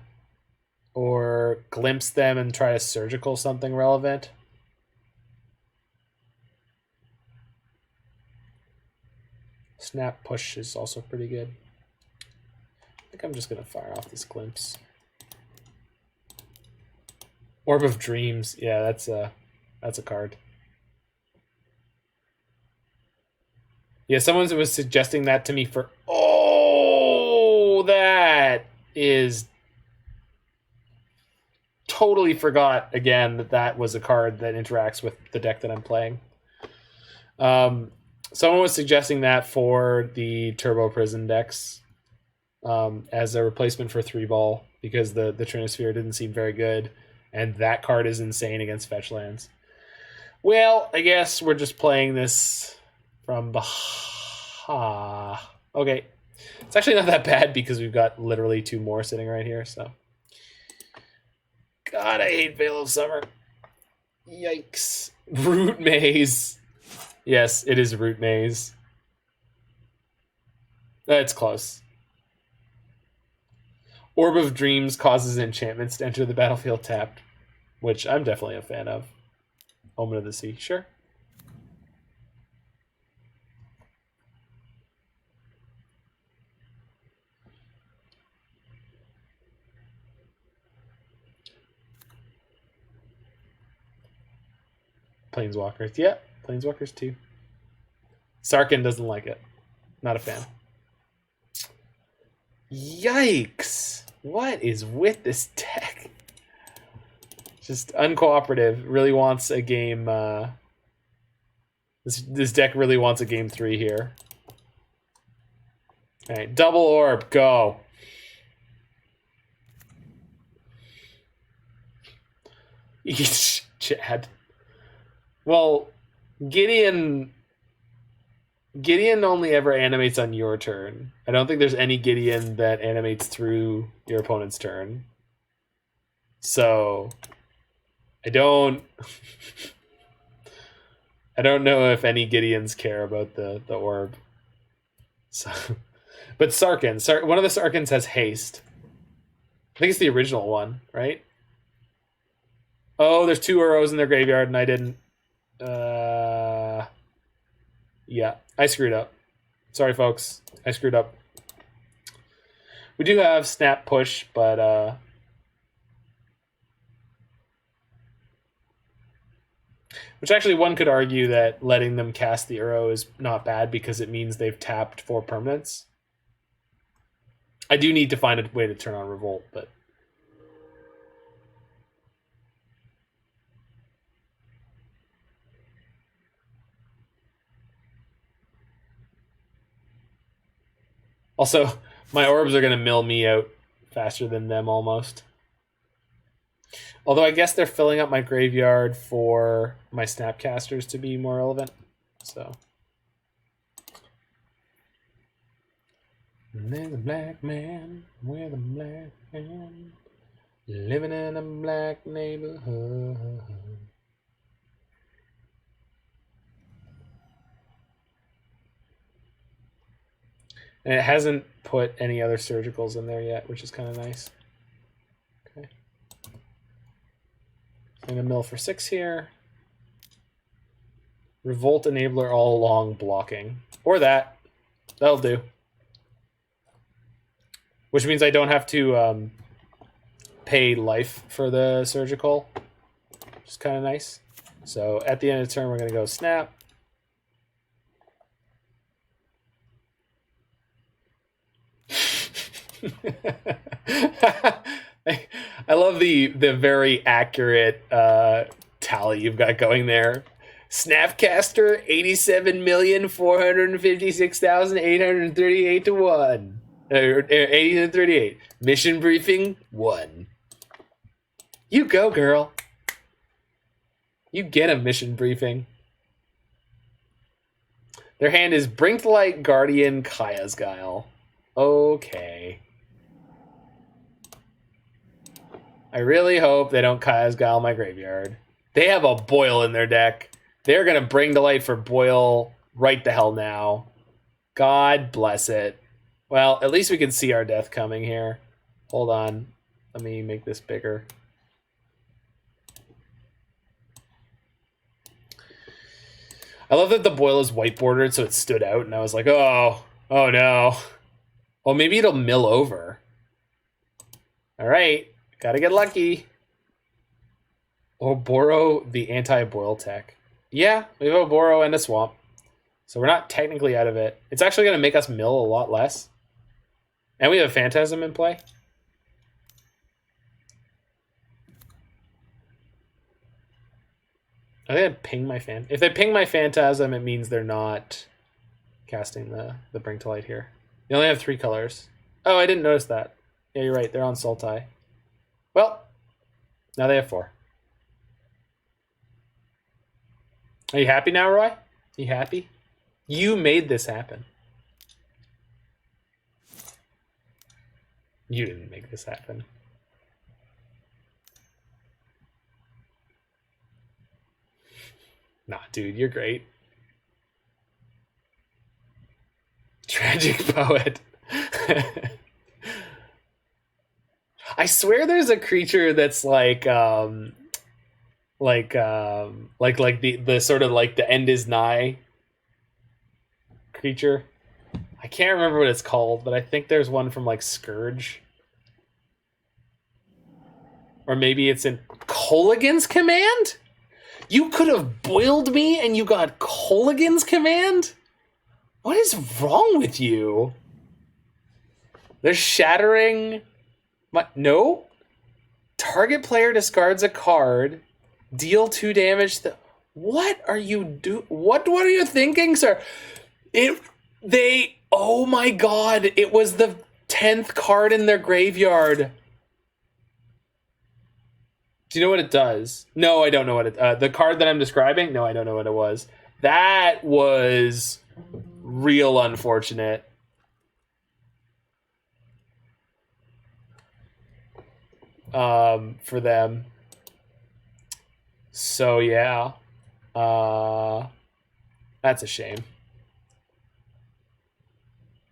A: or glimpse them and try to surgical something relevant. Snap Push is also pretty good. I think I'm just going to fire off this glimpse. Orb of Dreams. Yeah, that's a card. Yeah, someone was suggesting that to me for... Oh, that is... Totally forgot, again, that was a card that interacts with the deck that I'm playing. Someone was suggesting that for the Turbo Prison decks as a replacement for 3-ball because the Trinisphere didn't seem very good, and that card is insane against fetch lands. Well, I guess we're just playing this from Baha. Okay. It's actually not that bad because we've got literally 2 more sitting right here, so. God, I hate Veil of Summer. Yikes. Root Maze. Yes, it is Root Maze. That's close. Orb of Dreams causes enchantments to enter the battlefield tapped, which I'm definitely a fan of. Omen of the Sea, sure. Planeswalkers, yeah. Planeswalkers too. Sarkin doesn't like it. Not a fan. Yikes! What is with this deck? Just uncooperative. Really wants a game. This deck really wants a game 3 here. All right, double orb, go. Chad. Well, Gideon only ever animates on your turn. I don't think there's any Gideon that animates through your opponent's turn. So I don't know if any Gideons care about the orb. So, but Sarkin, one of the Sarkins has haste. I think it's the original one, right? Oh, there's 2 Uros in their graveyard and I didn't. Yeah, I screwed up. Sorry, folks. I screwed up. We do have Snap Push, but which actually one could argue that letting them cast the Uro is not bad because it means they've tapped 4 permanents. I do need to find a way to turn on Revolt, but also, my orbs are going to mill me out faster than them almost. Although I guess they're filling up my graveyard for my Snapcasters to be more relevant. So. There's a black man with a black man living in a black neighborhood. And it hasn't put any other surgicals in there yet, which is kind of nice. Okay. I'm going to mill for 6 here. Revolt Enabler all along blocking. Or that. That'll do. Which means I don't have to pay life for the surgical. Which is kind of nice. So at the end of the turn, we're going to go snap. I love the very accurate tally you've got going there. Snapcaster 87,456,838 to 1. 80 to 38. Mission briefing 1. You go, girl. You get a mission briefing. Their hand is Brinklight Guardian Kaya's Guile. Okay. I really hope they don't Kaya's Guile my graveyard. They have a Boil in their deck. They're going to bring to light for Boil right the hell now. God bless it. Well, at least we can see our death coming here. Hold on. Let me make this bigger. I love that the Boil is white bordered, so it stood out, and I was like, oh no. Well, maybe it'll mill over. All right. Gotta get lucky. Oboro, the anti-Boil tech. Yeah, we have Oboro and a Swamp. So we're not technically out of it. It's actually going to make us mill a lot less. And we have a Phantasm in play. I think I'd ping my fan. If they ping my Phantasm, it means they're not casting the Bring to Light here. They only have 3 colors. Oh, I didn't notice that. Yeah, you're right. They're on Sultai. Well, now they have 4. Are you happy now, Roy? You happy? You made this happen. You didn't make this happen. Nah, dude, you're great. Tragic Poet. I swear there's a creature that's like the sort of like the end is nigh creature. I can't remember what it's called, but I think there's one from like Scourge. Or maybe it's in Colligan's Command? You could have boiled me and you got Colligan's Command? What is wrong with you? They're shattering my... No. Target player discards a card. Deal 2 damage. What are you What are you thinking, sir? Oh my god. It was the 10th card in their graveyard. Do you know what it does? No, I don't know what it... the card that I'm describing? No, I don't know what it was. That was real unfortunate. For them. So, yeah. That's a shame.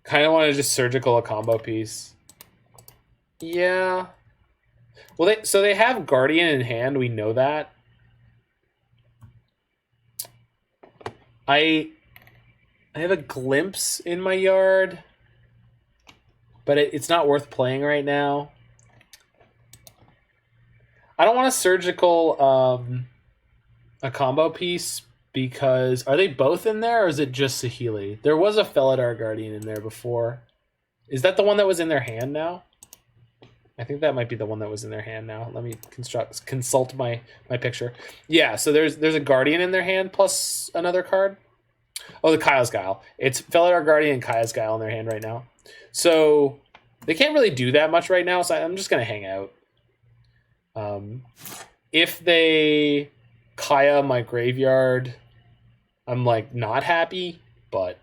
A: Kind of want to just surgical a combo piece. Yeah. Well, they have Guardian in hand. We know that. I have a Glimpse in my yard, but it's not worth playing right now. I don't want to surgical a combo piece because are they both in there or is it just Saheeli? There was a Felidar Guardian in there before. Is that the one that was in their hand now? I think that might be the one that was in their hand now. Let me consult my picture. Yeah, so there's a Guardian in their hand plus another card. Oh, the Kaya's Guile. It's Felidar Guardian and Kaya's Guile in their hand right now. So they can't really do that much right now, so I'm just going to hang out. If they Kaya my graveyard, I'm like not happy, but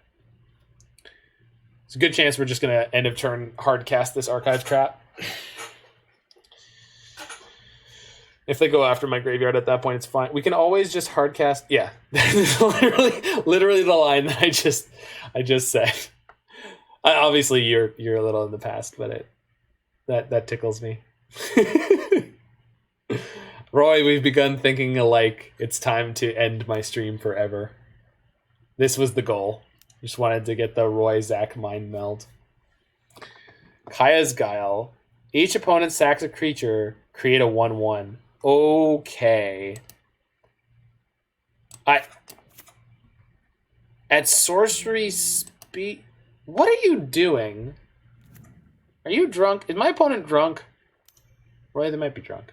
A: it's a good chance we're just going to end of turn hard cast this Archive Trap. If they go after my graveyard at that point, it's fine. We can always just hard cast. Yeah, literally the line that I just said. Obviously, you're a little in the past, but that tickles me. Roy, we've begun thinking alike. It's time to end my stream forever. This was the goal. Just wanted to get the Roy-Zach mind meld. Kaya's Guile. Each opponent sacks a creature. Create a 1/1. Okay. At sorcery speed... What are you doing? Are you drunk? Is my opponent drunk? Roy, they might be drunk.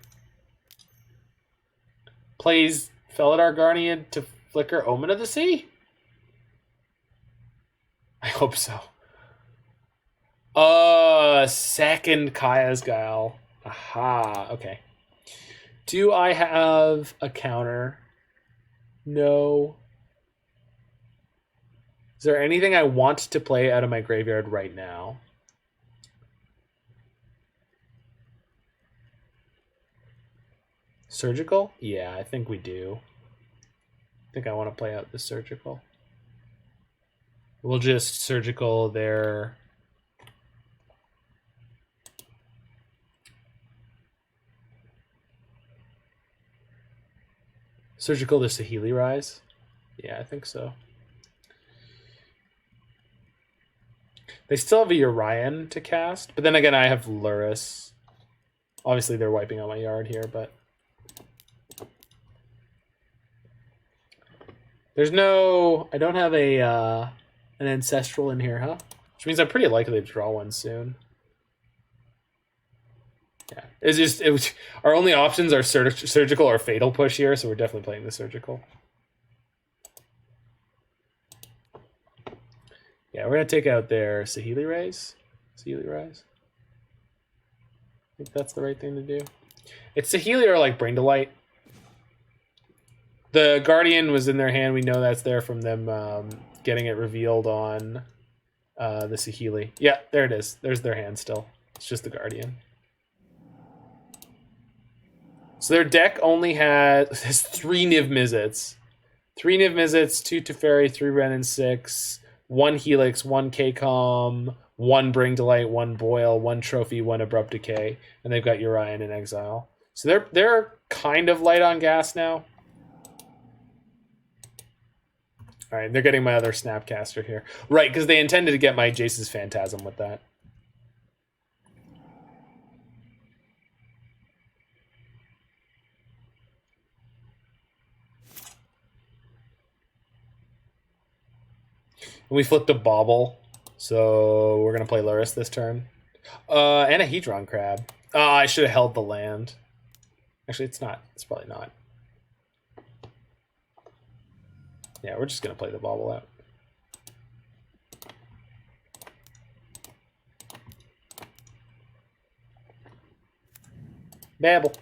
A: Plays Felidar Guardian to flicker Omen of the Sea? I hope so. Second Kaya's Guile. Aha, okay. Do I have a counter? No. Is there anything I want to play out of my graveyard right now? Surgical? Yeah, I think we do. I think I want to play out the Surgical. We'll just Surgical there. Surgical to Saheeli Rise? Yeah, I think so. They still have a Urian to cast, but then again, I have Lurrus. Obviously, they're wiping out my yard here, but... There's no... I don't have a an Ancestral in here, huh? Which means I'm pretty likely to draw one soon. Yeah, it's just... our only options are Surgical or Fatal Push here, so we're definitely playing the Surgical. Yeah, we're going to take out their Saheeli Rise. Saheeli Rise. I think that's the right thing to do. It's Saheeli or like Bring to Light. The Guardian was in their hand. We know that's there from them getting it revealed on the Saheeli. Yeah, there it is. There's their hand still. It's just the Guardian. So their deck only has 3 Niv Mizzets. 3 Niv Mizzets, 2 Teferi, 3 Ren, and 6... 1 Helix, 1 K-Com, 1 Bring to Light, 1 Boil, 1 Trophy, 1 Abrupt Decay, and they've got Urian in exile. So they're kind of light on gas now. All right, they're getting my other Snapcaster here. Right, because they intended to get my Jace's Phantasm with that. We flipped a Bauble, so we're going to play Lurrus this turn. And a Hedron Crab. I should have held the land. Actually, it's not. It's probably not. Yeah, we're just going to play the Bauble out. Babble.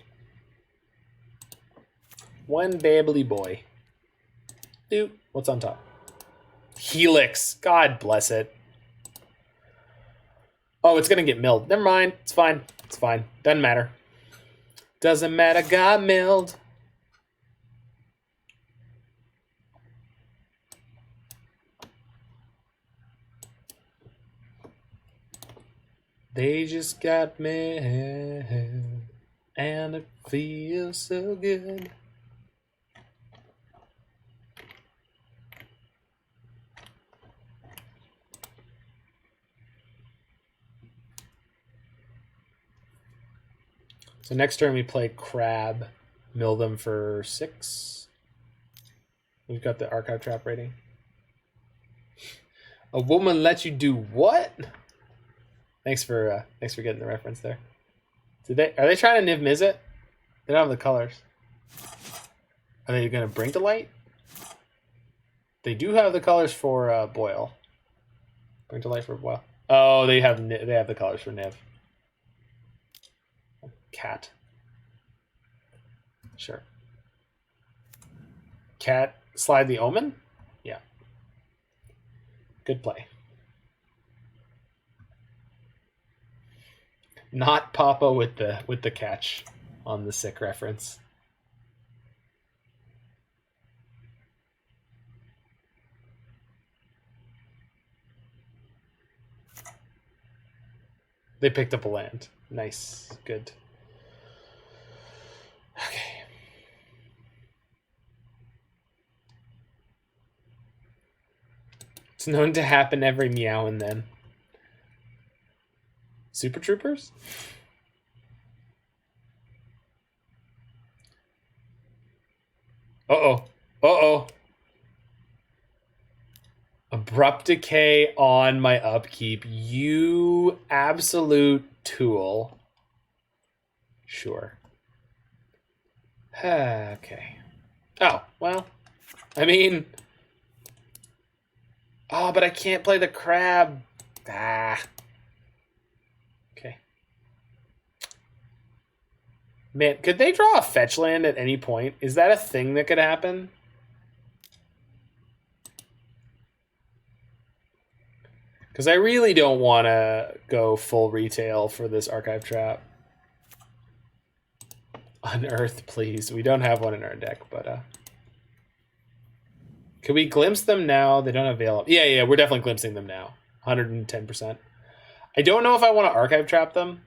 A: One babbly boy. Dude, what's on top? Helix. God bless it. Oh, it's going to get milled. Never mind. It's fine. It's fine. Doesn't matter. Doesn't matter. Got milled. They just got milled. And it feels so good. So next turn we play Crab, mill them for 6. We've got the Archive Trap rating. A woman let you do what? Thanks for getting the reference there. Are they trying to Niv Mizzet? They don't have the colors. Are they going to Bring to Light? They do have the colors for Boil. Bring to Light for Boil. Oh, they have the colors for Niv. Cat. Sure. Cat, slide the Omen? Yeah. Good play. Not Papa with the catch on the sick reference. They picked up a land. Nice. Good. Okay. It's known to happen every meow and then. Super Troopers? Uh-oh. Uh-oh. Abrupt Decay on my upkeep. You absolute tool. Sure. Okay. Oh, well. I mean... Oh, but I can't play the crab. Ah. Okay. Man, could they draw a fetch land at any point? Is that a thing that could happen? Because I really don't want to go full retail for this Archive Trap. Unearth, please. We don't have one in our deck, but... Can we glimpse them now? They don't avail. Yeah, we're definitely glimpsing them now. 110%. I don't know if I want to Archive Trap them.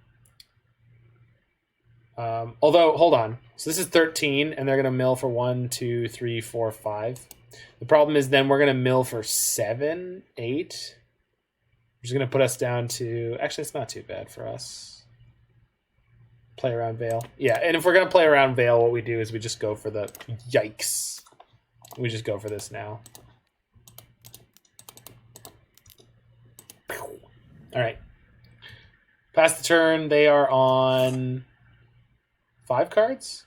A: Although, hold on. So this is 13, and they're going to mill for 1, 2, 3, 4, 5. The problem is then we're going to mill for 7, 8... Which is going to put us down to... Actually, it's not too bad for us. Play around Veil. Yeah, and if we're going to play around Veil, what we do is we just go for the... Yikes. We just go for this now. All right. Pass the turn. They are on 5 cards?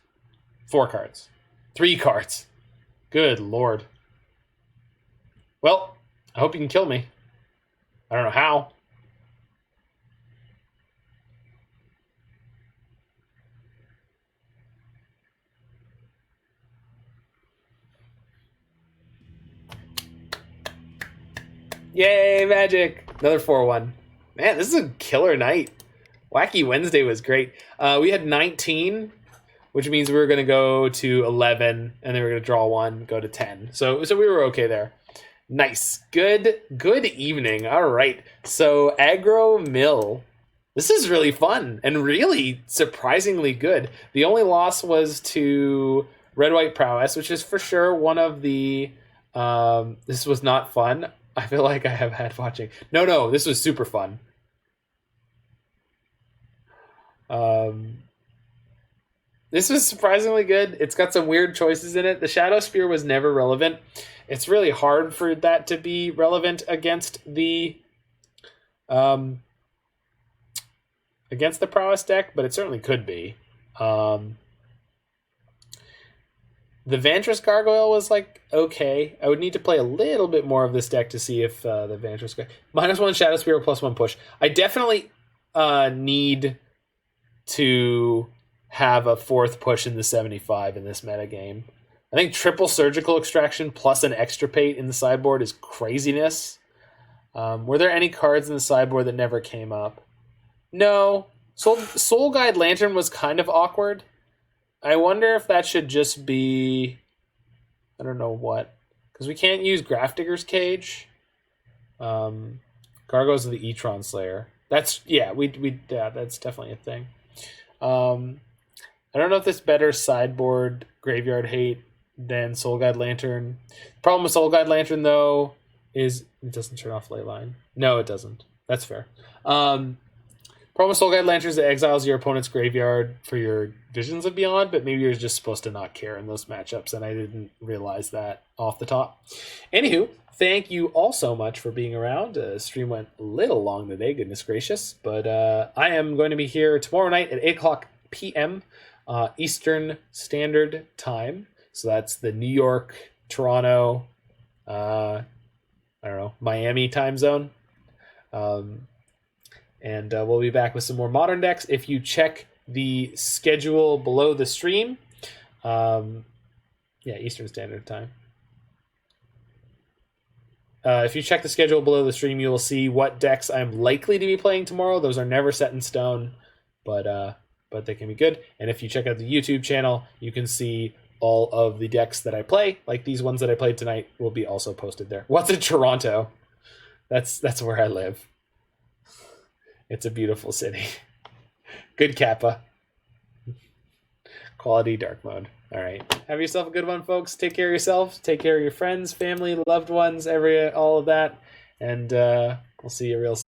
A: 4 cards. 3 cards. Good lord. Well, I hope you can kill me. I don't know how. Yay, magic! Another 4-1. Man, this is a killer night. Wacky Wednesday was great. We had 19, which means we were going to go to 11, and then we were going to draw 1, go to 10. So we were okay there. Nice. Good evening. All right. So Aggro Mill. This is really fun and really surprisingly good. The only loss was to Red White Prowess, which is for sure one of the... this was not fun. I feel like I have had watching. No, this was super fun. This was surprisingly good. It's got some weird choices in it. The Shadowspear was never relevant. It's really hard for that to be relevant against the Prowess deck, but it certainly could be. The Vantress Gargoyle was like okay. I would need to play a little bit more of this deck to see if the Vantress -1 Shadowspear or +1 push. I definitely need to have a 4th push in the 75 in this metagame. I think triple Surgical Extraction plus an Extirpate in the sideboard is craziness. Were there any cards in the sideboard that never came up? No. Soul Guide Lantern was kind of awkward. I wonder if that should just be... I don't know what. Because we can't use Grafdigger's Cage. Gargoyles of the Etron Slayer. That's... Yeah, that's definitely a thing. I don't know if this better sideboard Graveyard Hate than Soul Guide Lantern. The problem with Soul Guide Lantern, though, is it doesn't turn off Leyline. No, it doesn't. That's fair. Problem with Soul Guide Lantern is it exiles your opponent's graveyard for your Visions of Beyond, but maybe you're just supposed to not care in those matchups, and I didn't realize that off the top. Anywho, thank you all so much for being around. Stream went a little long today, goodness gracious, but I am going to be here tomorrow night at 8 o'clock p.m. Eastern Standard Time. So that's the New York, Toronto, I don't know, Miami time zone. And we'll be back with some more modern decks. If you check the schedule below the stream, Eastern Standard Time. If you check the schedule below the stream, you will see what decks I'm likely to be playing tomorrow. Those are never set in stone, but they can be good. And if you check out the YouTube channel, you can see all of the decks that I play, like these ones that I played tonight, will be also posted there. What's in Toronto? That's where I live. It's a beautiful city. Good Kappa. Quality dark mode. All right. Have yourself a good one, folks. Take care of yourselves. Take care of your friends, family, loved ones, all of that. And we'll see you real soon.